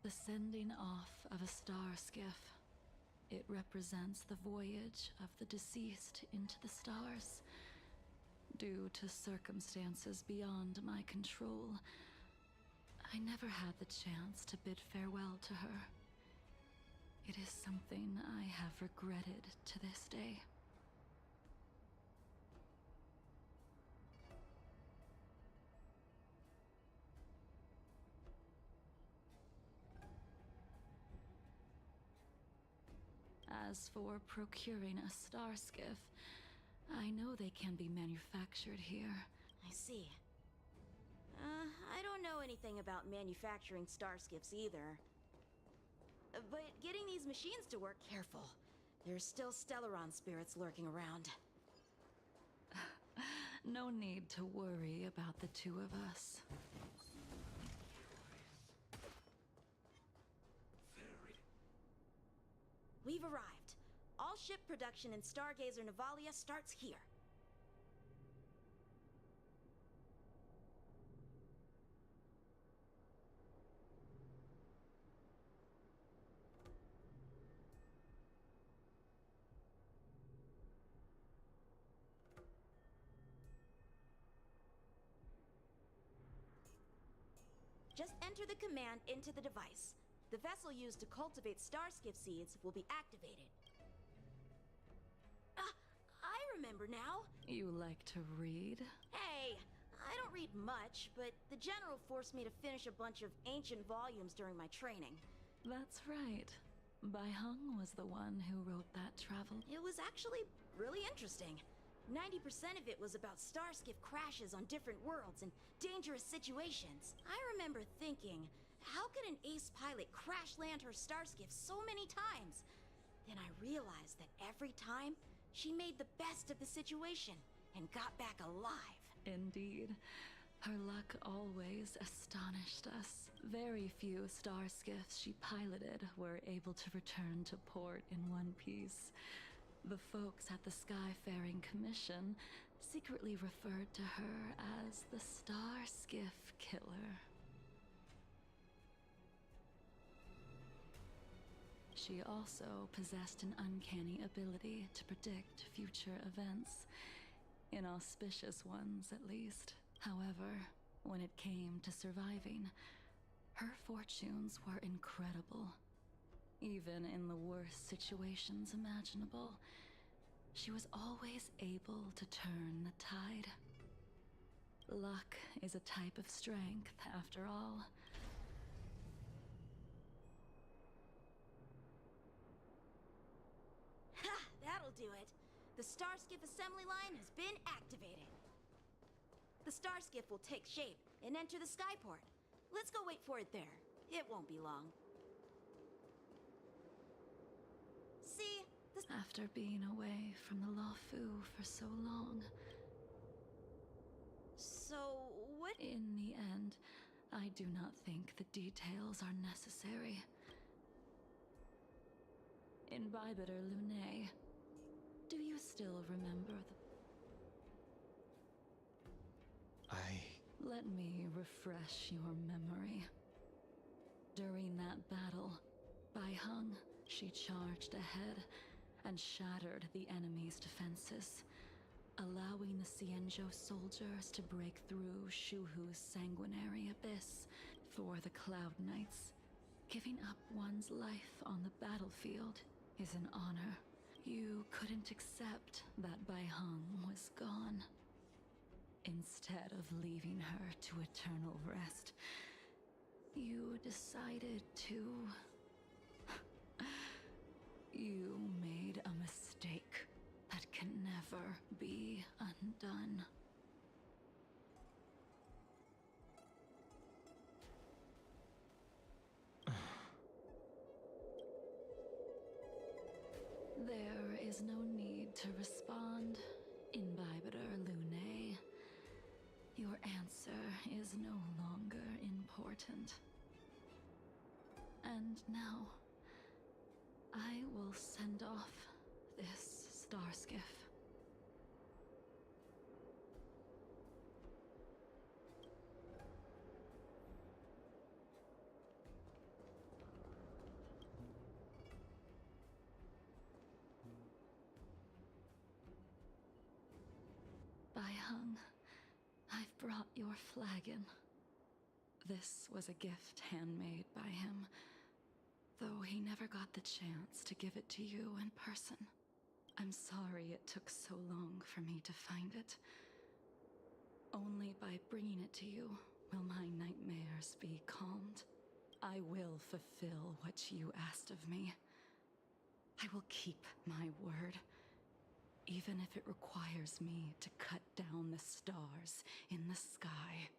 the sending off of a star skiff. It represents the voyage of the deceased into the stars. Due to circumstances beyond my control, I never had the chance to bid farewell to her. It is something I have regretted to this day. As for procuring a star skiff, I know they can be manufactured here. I see. I don't know anything about manufacturing star skiffs either. But getting these machines to work, careful. There's still Stellaron spirits lurking around. No need to worry about the two of us. We've arrived. All ship production in Stargazer Navalia starts here. Just enter the command into the device. The vessel used to cultivate starskiff seeds will be activated. I remember now. You like to read? Hey, I don't read much, but the General forced me to finish a bunch of ancient volumes during my training. That's right. Bai Hung was the one who wrote that travel. It was actually really interesting. 90% of it was about starskiff crashes on different worlds and dangerous situations. I remember thinking, how could an ace pilot crash land her starskiff so many times? Then I realized that every time, she made the best of the situation and got back alive. Indeed. Her luck always astonished us. Very few starskiffs she piloted were able to return to port in one piece. The folks at the Skyfaring Commission secretly referred to her as the Starskiff Killer. She also possessed an uncanny ability to predict future events, inauspicious ones at least. However, when it came to surviving, her fortunes were incredible. Even in the worst situations imaginable, she was always able to turn the tide. Luck is a type of strength, after all. Ha! That'll do it. The starskiff assembly line has been activated. The starskiff will take shape and enter the skyport. Let's go wait for it there. It won't be long. See, after being away from the Luofu for so long. So, what? In the end, I do not think the details are necessary. Imbibitor Lunae, do you still remember the... Let me refresh your memory. During that battle, Bai Hung, she charged ahead and shattered the enemy's defenses, allowing the Xianzhou soldiers to break through Shuhu's sanguinary abyss. For the Cloud Knights, giving up one's life on the battlefield is an honor. You couldn't accept that Bai Hung was gone. Instead of leaving her to eternal rest, you decided to... You made a mistake that can never be undone. There is no need to respond, Imbibitor. answer is no longer important. And now, I will send off this star skiff. Baihang, I've brought your flagon. This was a gift handmade by him, though he never got the chance to give it to you in person. I'm sorry it took so long for me to find it. Only by bringing it to you will my nightmares be calmed. I will fulfill what you asked of me. I will keep my word, even if it requires me to cut down the stars in the sky.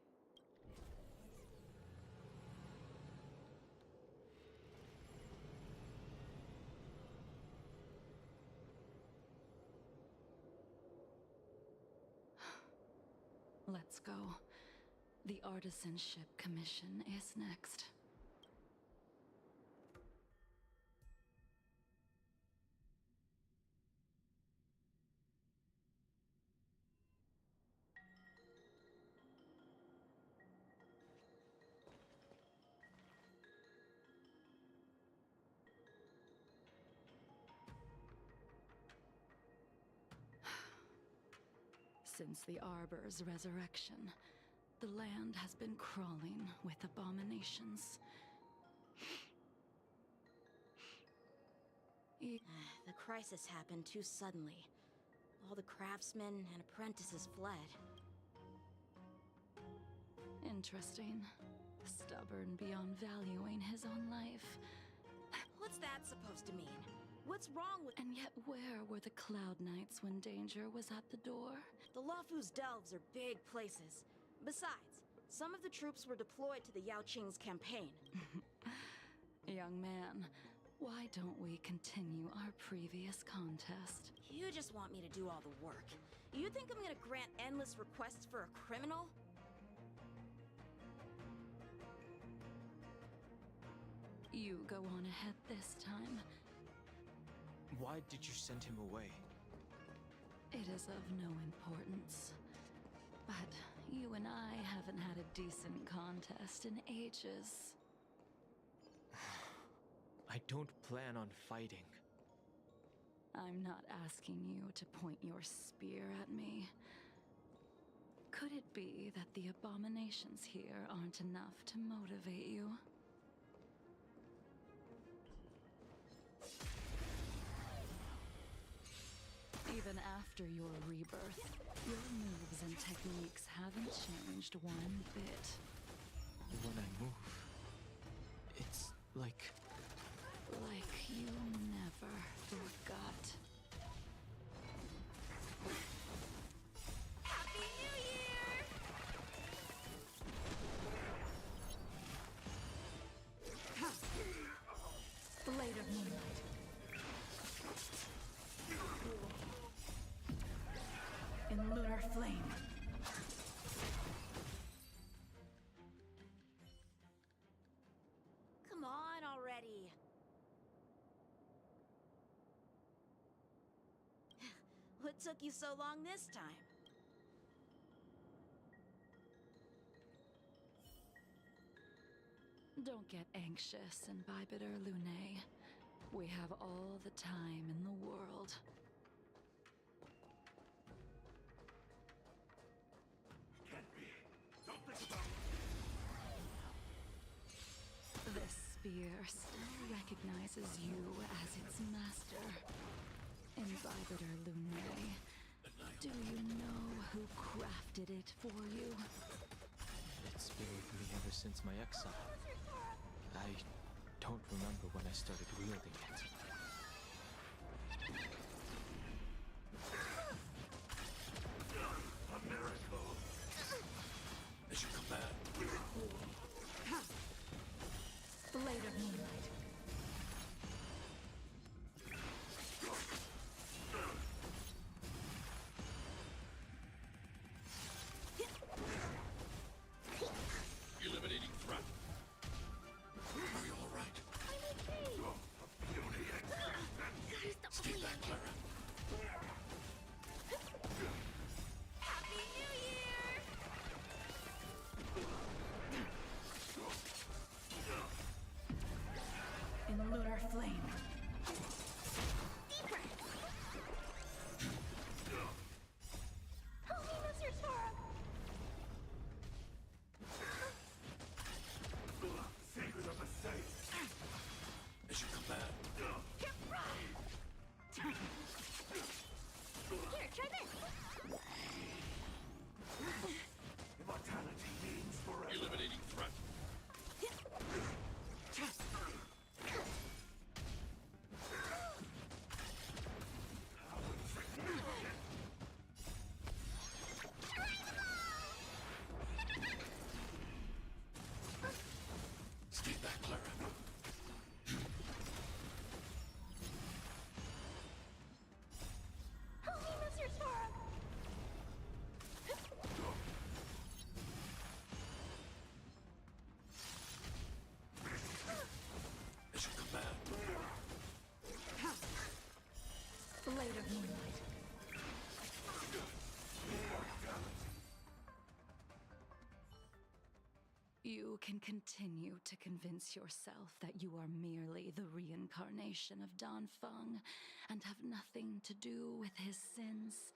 Let's go. The Artisanship Commission is next. Since the Arbor's resurrection, the land has been crawling with abominations. The crisis happened too suddenly. All the craftsmen and apprentices fled. Interesting. Stubborn beyond valuing his own life. What's that supposed to mean? What's wrong with— And yet where were the Cloud Knights when danger was at the door? The Luofu's delves are big places. Besides, some of the troops were deployed to the Yao Qing's campaign. Young man, why don't we continue our previous contest? You just want me to do all the work. You think I'm gonna grant endless requests for a criminal? You go on ahead this time. Why did you send him away? It is of no importance. But you and I haven't had a decent contest in ages. I don't plan on fighting. I'm not asking you to point your spear at me. Could it be that the abominations here aren't enough to motivate you? Even after your rebirth, your moves and techniques haven't changed one bit. When I move, it's like you never forgot. Happy New Year! Blade of Moonlight. In lunar flame. Come on already. What took you so long this time? Don't get anxious, Imbibitor Lunae. We have all the time in the world. This spear still recognizes you as its master. Imbibitor Lunae, do you know who crafted it for you? it's been with me ever since my exile. I don't remember when I started wielding it. A miracle. As you command. Blade of Moonlight. flame. Deeper! Help me, Mr. Sora! Secret of the safe. As you command. Here, try this! Immortality means forever. Eliminating threat. Stay back, Clara. Help me, Mr. Sora! As you command. Blade of Moonlight. You can continue to convince yourself that you are merely the reincarnation of Dan Feng and have nothing to do with his sins.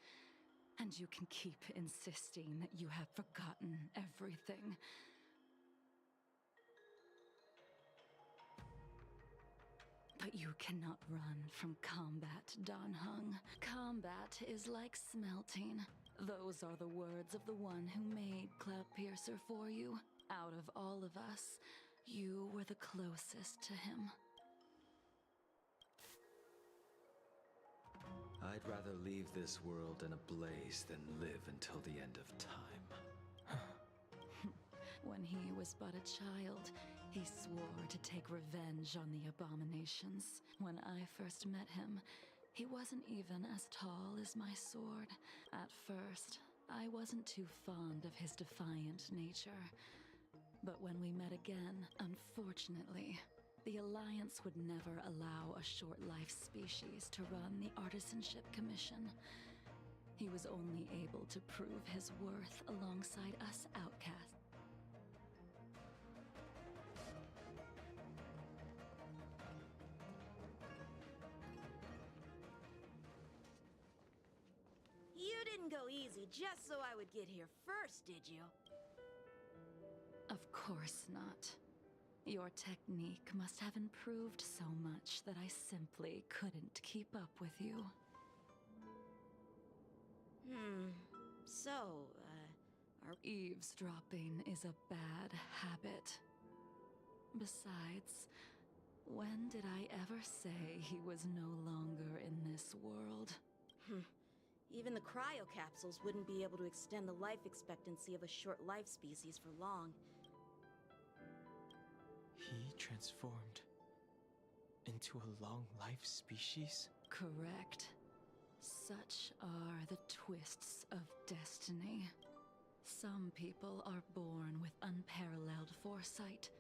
And you can keep insisting that you have forgotten everything. But you cannot run from combat, Dan Heng. Combat is like smelting. Those are the words of the one who made Cloudpiercer for you. Out of all of us, you were the closest to him. I'd rather leave this world in a blaze than live until the end of time. When he was but a child, he swore to take revenge on the abominations. When I first met him, he wasn't even as tall as my sword. At first, I wasn't too fond of his defiant nature. But when we met again, unfortunately, the Alliance would never allow a short-life species to run the Artisanship Commission. He was only able to prove his worth alongside us outcasts. You didn't go easy just so I would get here first, did you? Of course not. Your technique must have improved so much that I simply couldn't keep up with you. So, are... Eavesdropping is a bad habit. Besides, when did I ever say he was no longer in this world? Even the cryocapsules wouldn't be able to extend the life expectancy of a short-life species for long. He transformed into a long-life species? Correct. Such are the twists of destiny. Some people are born with unparalleled foresight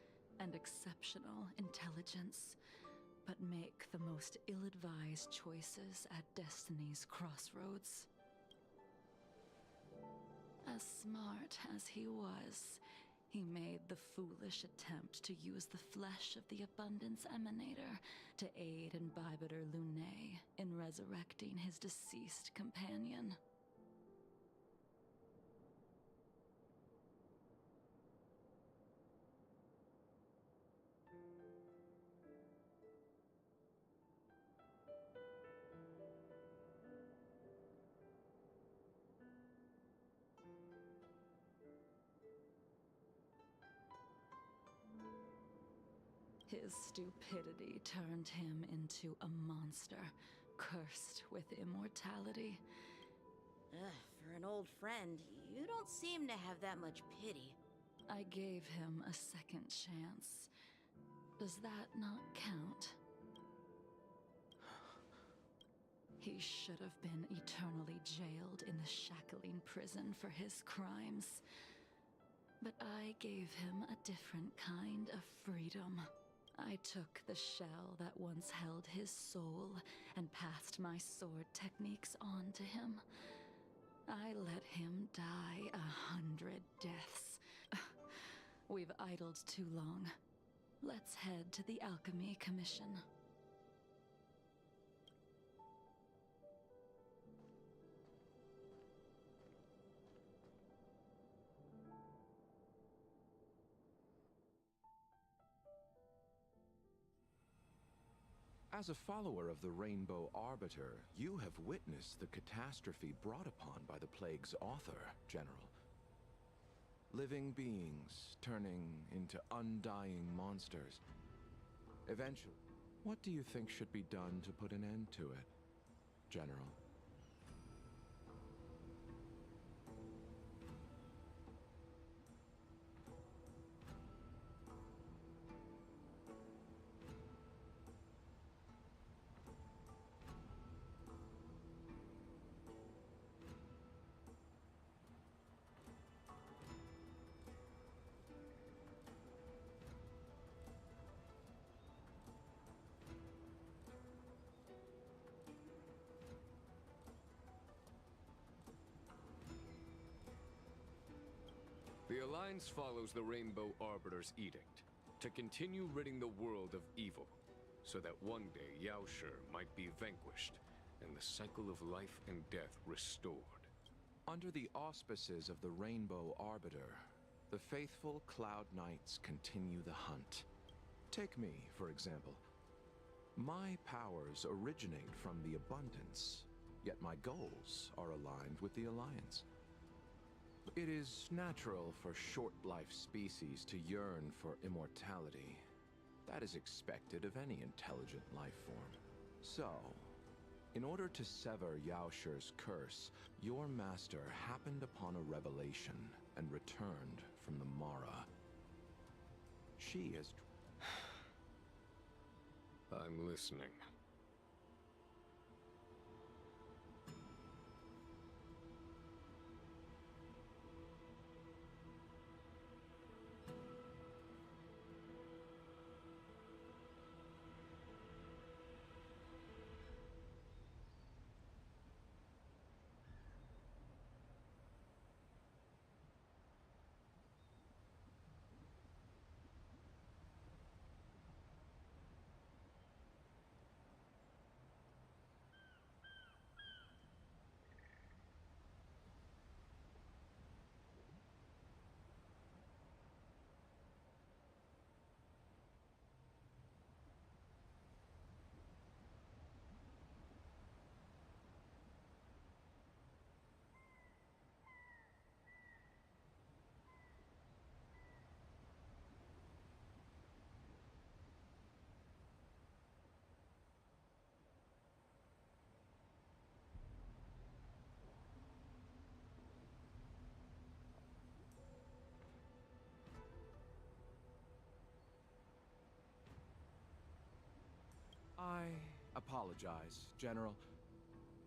and exceptional intelligence, but make the most ill-advised choices at destiny's crossroads. As smart as he was, he made the foolish attempt to use the flesh of the Abundance Emanator to aid Imbibitor Lunae in resurrecting his deceased companion. His stupidity turned him into a monster, cursed with immortality. For an old friend, you don't seem to have that much pity. I gave him a second chance. Does that not count? He should have been eternally jailed in the shackling prison for his crimes. But I gave him a different kind of freedom. I took the shell that once held his soul and passed my sword techniques on to him. I let him die 100 deaths. We've idled too long. Let's head to the Alchemy Commission. As a follower of the Rainbow Arbiter, you have witnessed the catastrophe brought upon by the plague's author, General. Living beings turning into undying monsters. Eventually, what do you think should be done to put an end to it, General? The Alliance follows the Rainbow Arbiter's edict to continue ridding the world of evil, so that one day Yaoshi might be vanquished and the cycle of life and death restored. Under the auspices of the Rainbow Arbiter, the faithful Cloud Knights continue the hunt. Take me, for example. My powers originate from the Abundance, yet my goals are aligned with the Alliance. It is natural for short-life species to yearn for immortality. That is expected of any intelligent life form. So, in order to sever Yaoshi's curse, your master happened upon a revelation and returned from the Mara. She is... I'm listening. I apologize, General.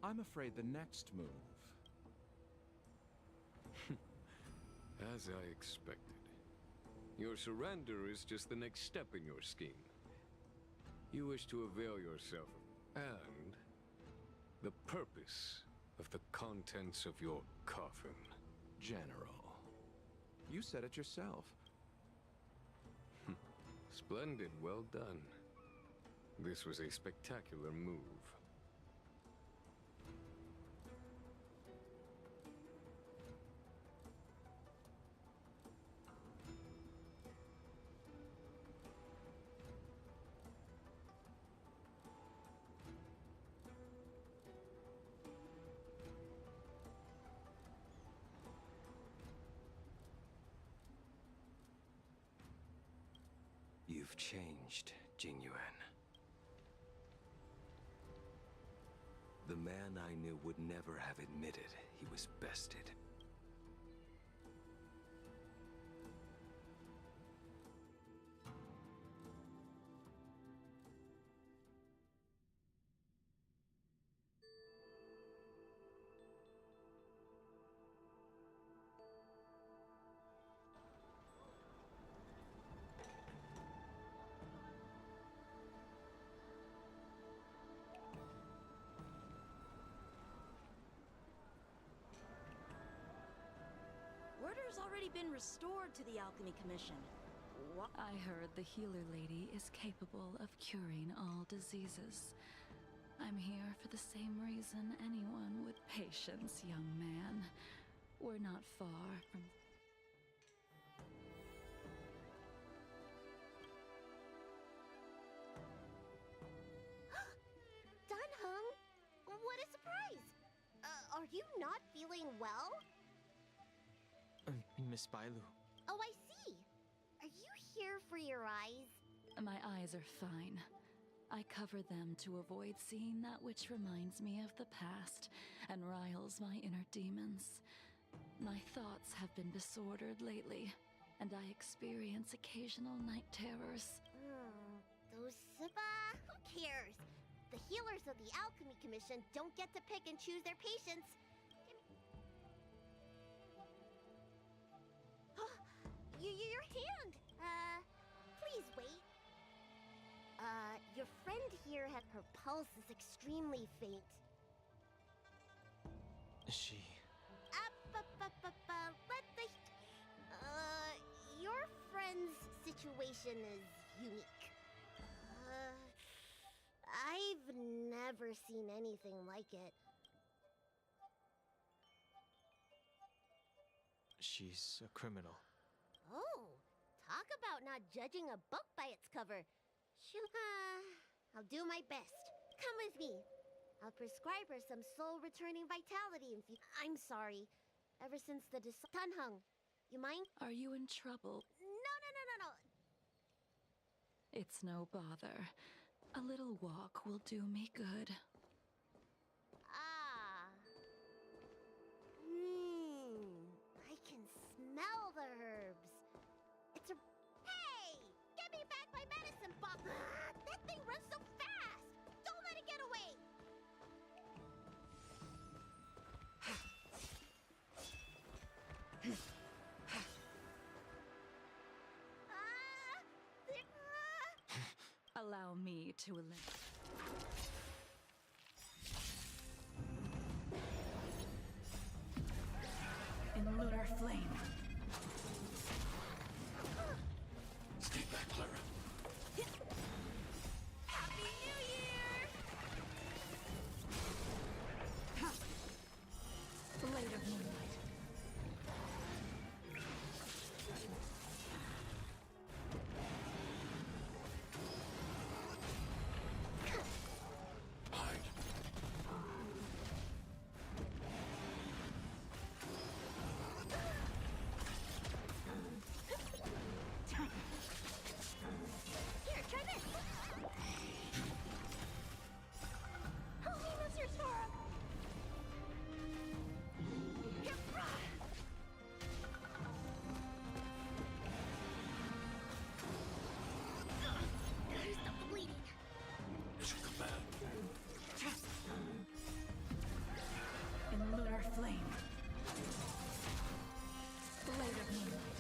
I'm afraid the next move... As I expected. Your surrender is just the next step in your scheme. You wish to avail yourself of... and... the purpose of the contents of your coffin. General, you said it yourself. Splendid, well done. This was a spectacular move. You've changed, Jingyuan. The man I knew would never have admitted he was bested. Order's already been restored to the Alchemy Commission. What? I heard the healer lady is capable of curing all diseases. I'm here for the same reason anyone with patience, young man. We're not far from... Are you not feeling well? Miss Bailu. Oh, I see. Are you here for your eyes? My eyes are fine. I cover them to avoid seeing that which reminds me of the past and riles my inner demons. My thoughts have been disordered lately, and I experience occasional night terrors. Those who cares? The healers of the Alchemy Commission don't get to pick and choose their patients. Your hand! Please wait. Your friend here her pulse is extremely faint. She... Let the... your friend's situation is unique. I've never seen anything like it. She's a criminal. Oh, talk about not judging a book by its cover. I'll do my best. Come with me. I'll prescribe her some soul-returning vitality infusion. I'm sorry. Ever since the Tunhung, you mind? Are you in trouble? No. It's no bother. A little walk will do me good. I can smell the herbs. It's a... Hey! Get me back my medicine box! That thing runs so fast! Don't let it get away! Allow me to eliminate. In lunar flame. Stay back, Clara. Happy New Year! Blade of moonlight. Here, try this! Holy Mr. Sora! Stop the bleeding! As you command. In lunar flame. Blade of moonlight.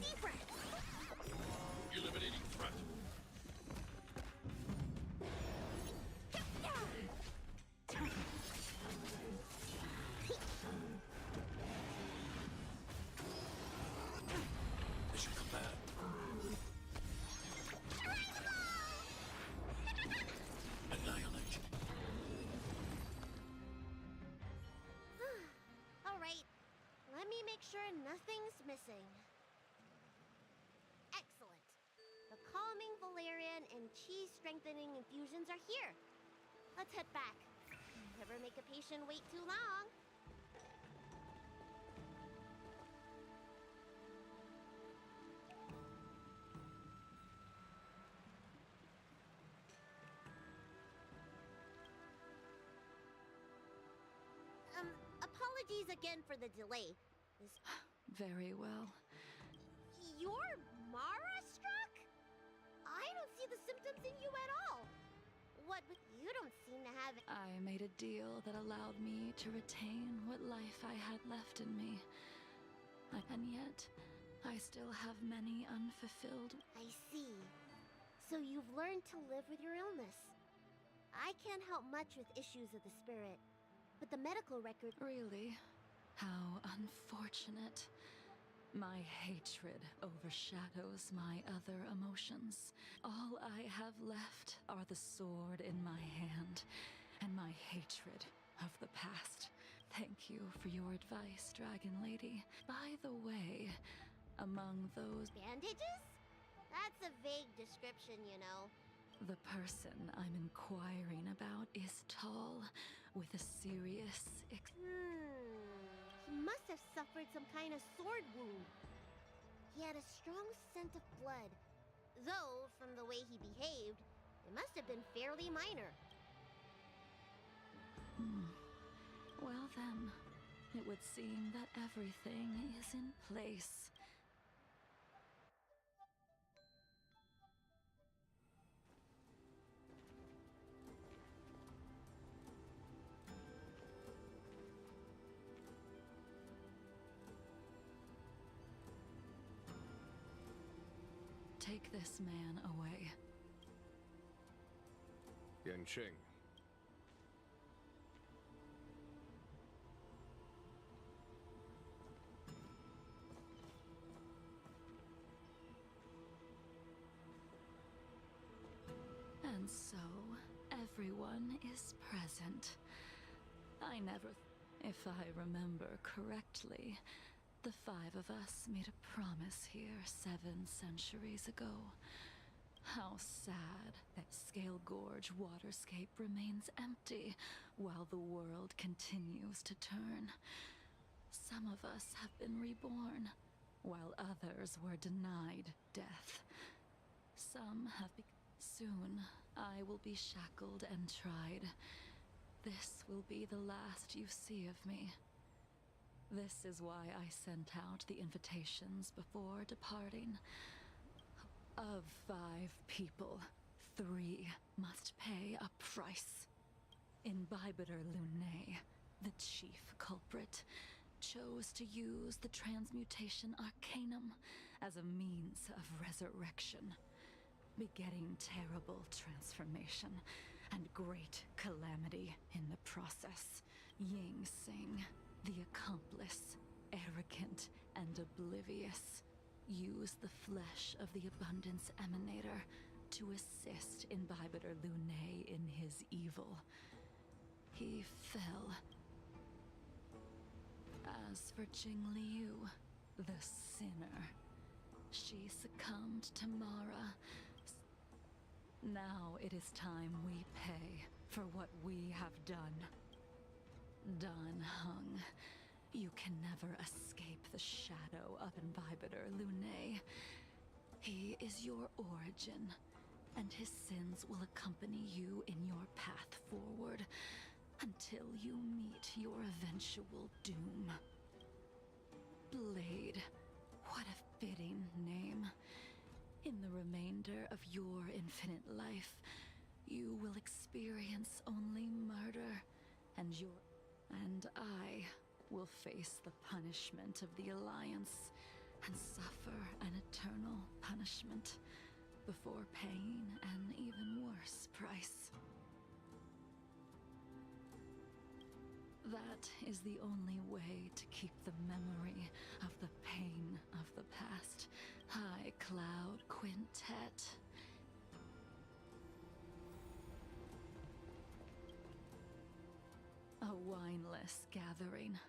Deep breath! Eliminating threat. As you command. Annihilate. All right, let me make sure nothing's missing. Excellent. The calming valerian and chi strengthening infusions are here. Let's head back. Never make a patient wait too long. Apologies again for the delay. Very well. You're Mara struck? I don't see the symptoms in you at all. What, you don't seem to have... I made a deal that allowed me to retain what life I had left in me. And yet, I still have many unfulfilled... I see. So you've learned to live with your illness. I can't help much with issues of the spirit, but the medical record... Really? How unfortunate. My hatred overshadows my other emotions. All I have left are the sword in my hand and my hatred of the past. Thank you for your advice, Dragon Lady. By the way, among those... Bandages? That's a vague description, you know. The person I'm inquiring about is tall, with a serious He must have suffered some kind of sword wound. He had a strong scent of blood. Though, from the way he behaved, it must have been fairly minor. Well then, it would seem that everything is in place. Take this man away. Yanqing. And so, everyone is present. I never... If I remember correctly, the five of us made a promise here 7 centuries ago. How sad that Scale Gorge waterscape remains empty while the world continues to turn. Some of us have been reborn, while others were denied death. Some have Soon, I will be shackled and tried. This will be the last you see of me. This is why I sent out the invitations before departing. Of 5 people, 3 must pay a price. Imbibitor Lunae, the chief culprit, chose to use the transmutation arcanum as a means of resurrection, begetting terrible transformation and great calamity in the process. Ying Sing, the accomplice, arrogant and oblivious, used the flesh of the Abundance Emanator to assist Imbibitor Lunae in his evil. He fell. As for Jingliu, the sinner, she succumbed to Mara. Now it is time we pay for what we have done. Dan Heng, you can never escape the shadow of Imbibitor Lunae. He is your origin, and his sins will accompany you in your path forward until you meet your eventual doom. Blade, what a fitting name. In the remainder of your infinite life, you will experience only murder, and I will face the punishment of the Alliance and suffer an eternal punishment before paying an even worse price. That is the only way to keep the memory of the pain of the past. High Cloud Quintet. A wineless gathering,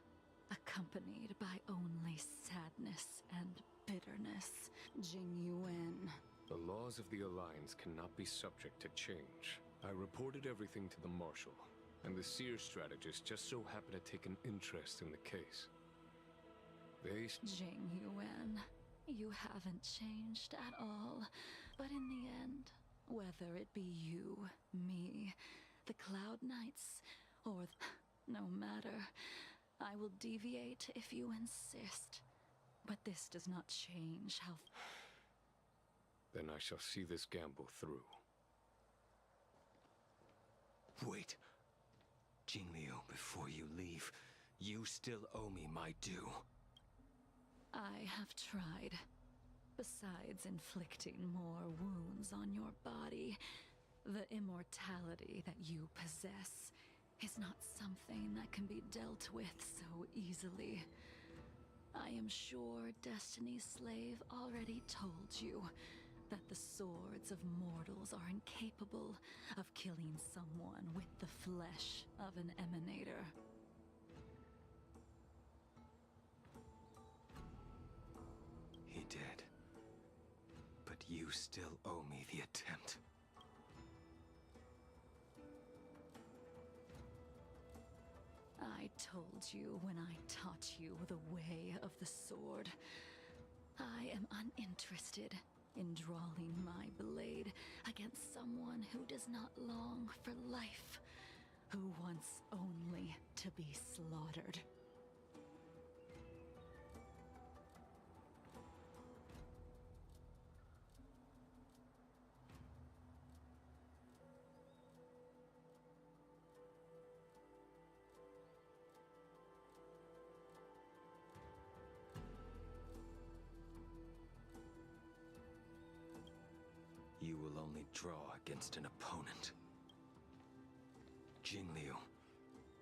accompanied by only sadness and bitterness. Jingyuan. The laws of the Alliance cannot be subject to change. I reported everything to the Marshal, and the Seer strategist just so happened to take an interest in the case. Jingyuan, you haven't changed at all. But in the end, whether it be you, me, the Cloud Knights, or no matter, I will deviate if you insist. But this does not change how... Then I shall see this gamble through. Wait. Jingliu, before you leave, you still owe me my due. I have tried. Besides inflicting more wounds on your body, the immortality that you possess is not something that can be dealt with so easily. I am sure Destiny's Slave already told you that the swords of mortals are incapable of killing someone with the flesh of an emanator. He did. But you still owe me the attempt. told you when I taught you the way of the sword. I am uninterested in drawing my blade against someone who does not long for life, who wants only to be slaughtered. You will only draw against an opponent. Jingliu,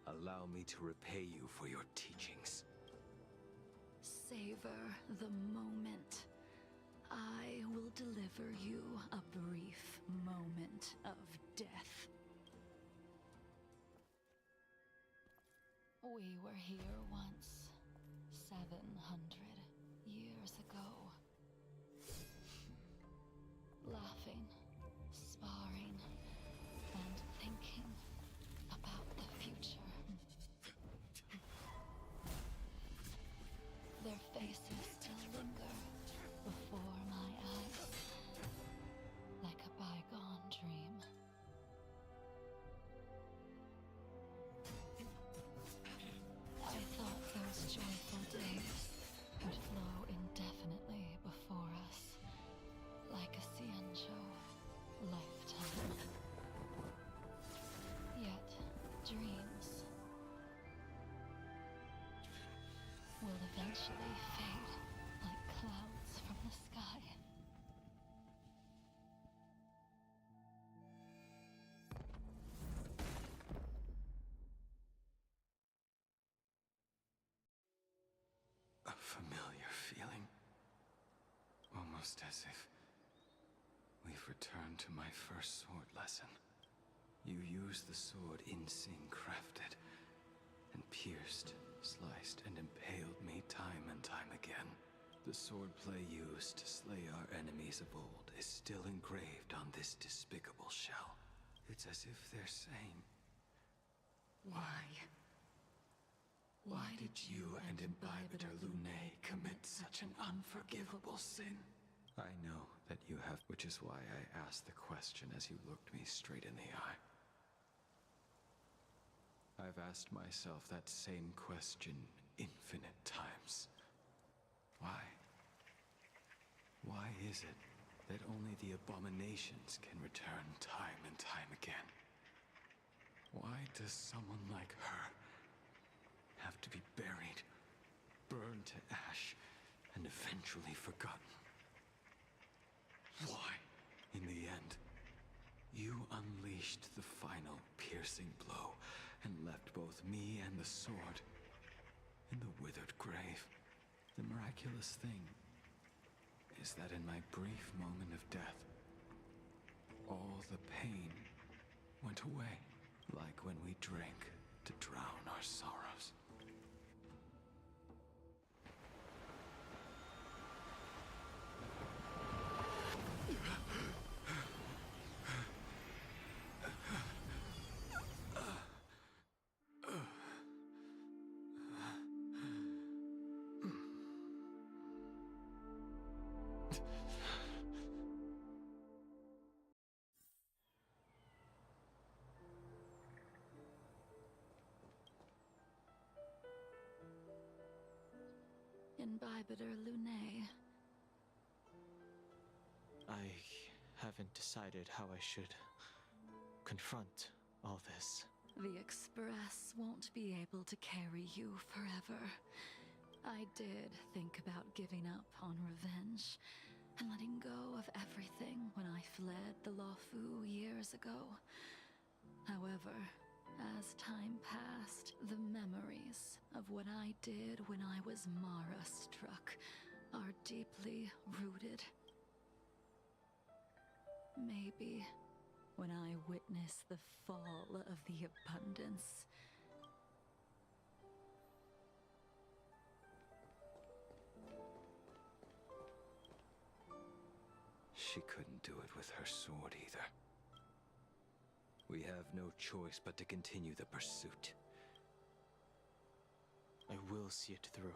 allow me to repay you for your teachings. Savor the moment. I will deliver you a brief moment of death. We were here once, 700 years ago. Laughing, sparring, and thinking about the future. Their faces still linger before my eyes, like a bygone dream. I thought those joyful days would flow indefinitely before us, like a Xianzhou lifetime. Yet, dreams will eventually fade like clouds from the sky. A familiar feeling. Almost as if we've returned to my first sword lesson. You used the sword Insing crafted, and pierced, sliced, and impaled me time and time again. The swordplay used to slay our enemies of old is still engraved on this despicable shell. It's as if they're saying, Why? Why did you and Imbibitor Lunae commit such an unforgivable sin? I know that you have, which is why I asked the question as you looked me straight in the eye. I've asked myself that same question infinite times. Why? Why is it that only the abominations can return time and time again? Why does someone like her have to be buried, burned to ash, and eventually forgotten? Why, in the end, you unleashed the final piercing blow and left both me and the sword in the withered grave? The miraculous thing is that in my brief moment of death, all the pain went away, like when we drank to drown our sorrows. Imbibitor Lunae. I haven't decided how I should confront all this. The Express won't be able to carry you forever. I did think about giving up on revenge and letting go of everything when I fled the Luofu years ago. However, as time passed, the memories of what I did when I was Mara-struck are deeply rooted. Maybe when I witness the fall of the abundance, She couldn't do it with her sword either. We have no choice but to continue the pursuit. I will see it through.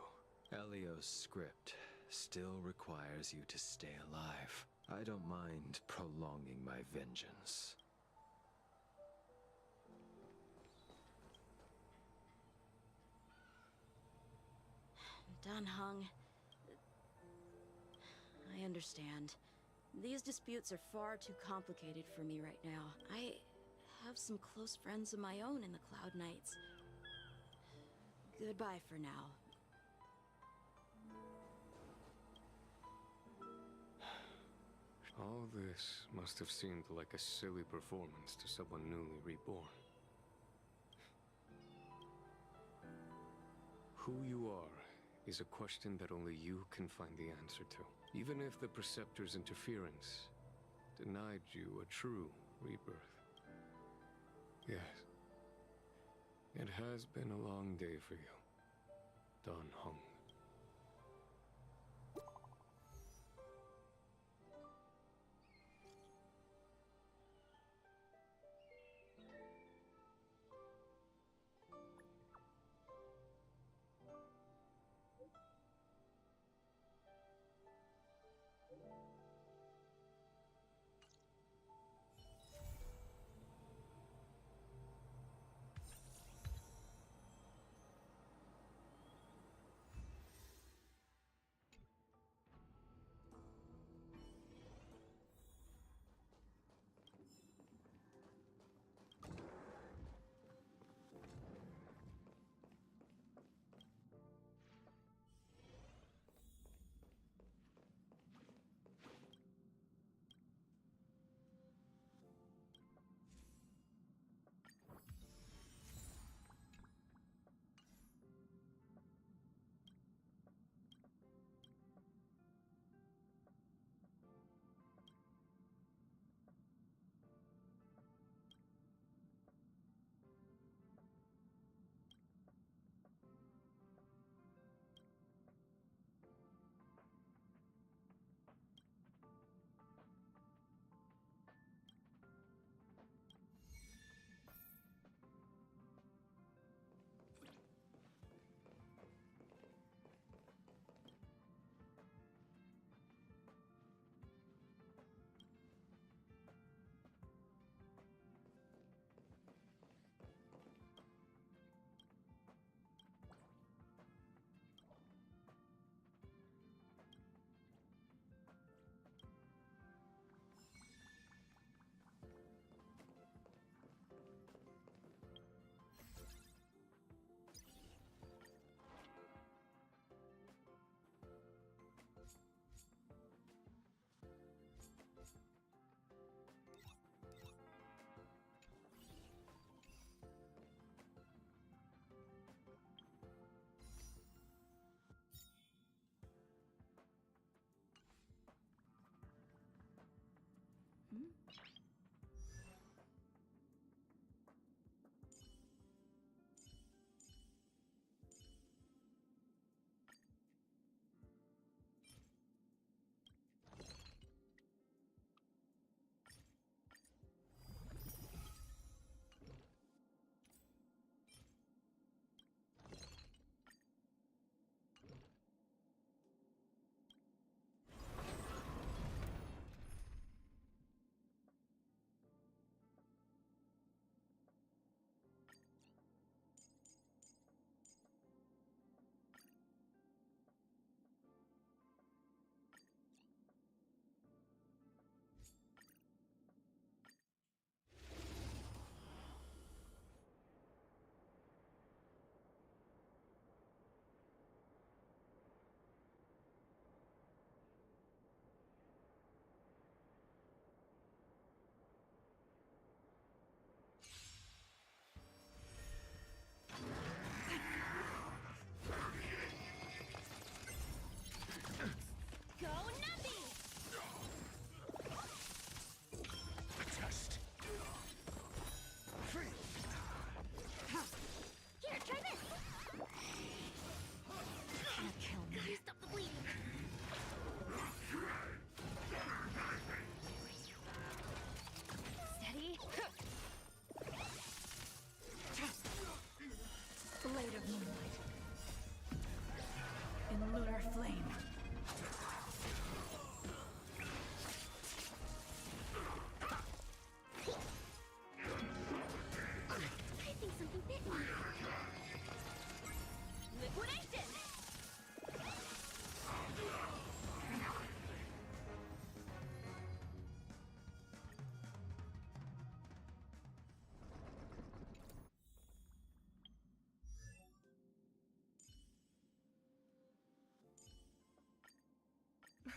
Elio's script still requires you to stay alive. I don't mind prolonging my vengeance. Dunhung. I understand. These disputes are far too complicated for me right now. I have some close friends of my own in the Cloud Knights. Goodbye for now. All this must have seemed like a silly performance to someone newly reborn. Who you are is a question that only you can find the answer to. Even if the Preceptor's interference denied you a true rebirth. Yes. It has been a long day for you, Dunhung.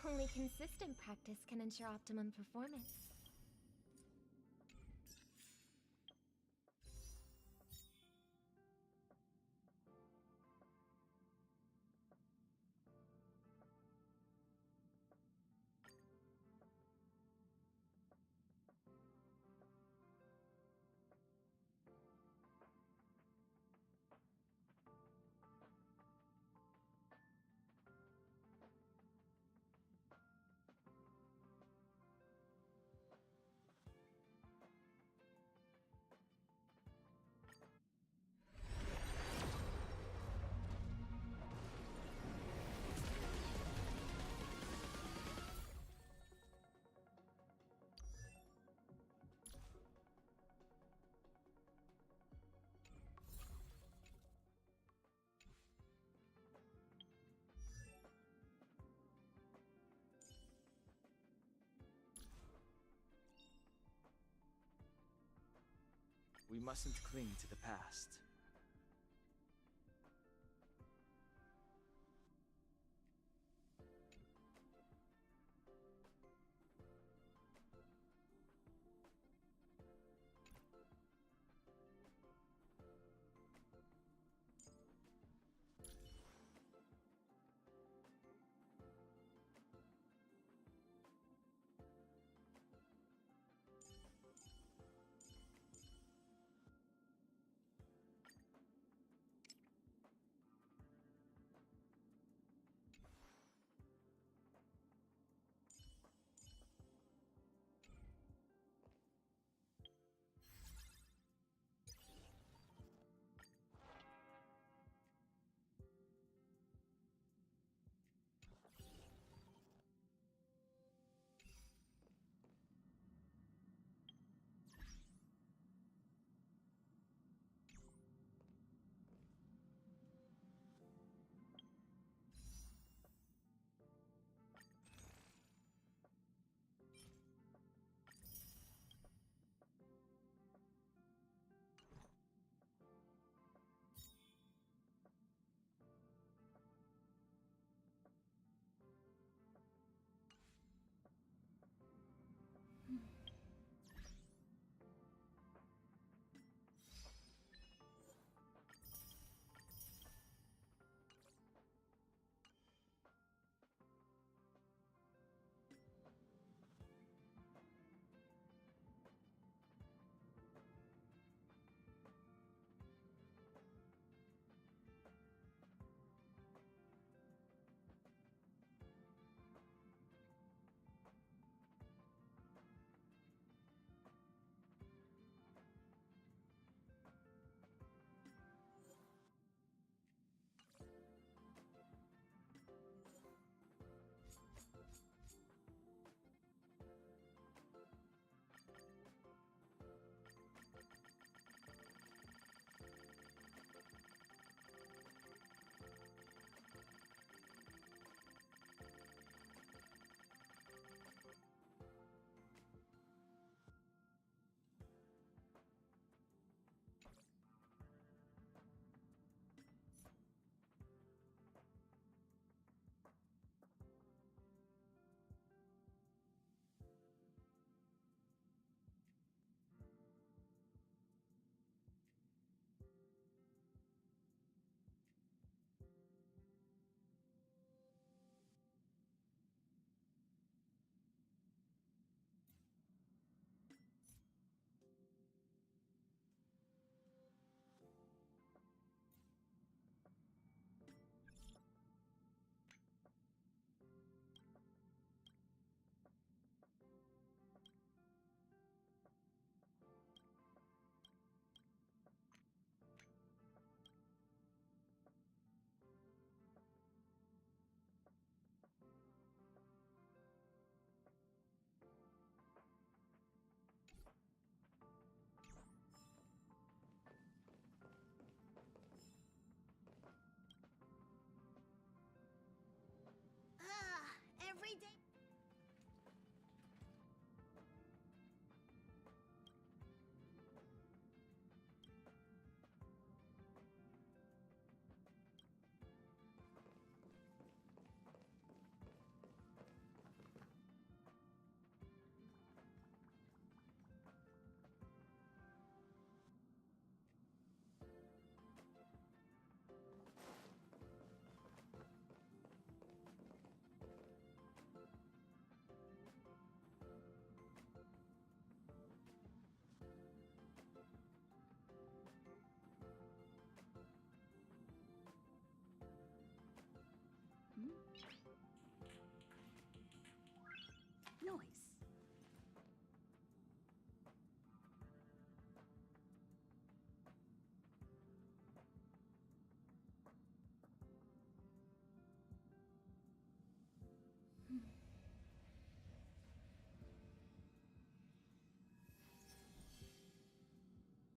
Only consistent practice can ensure optimum performance. We mustn't cling to the past.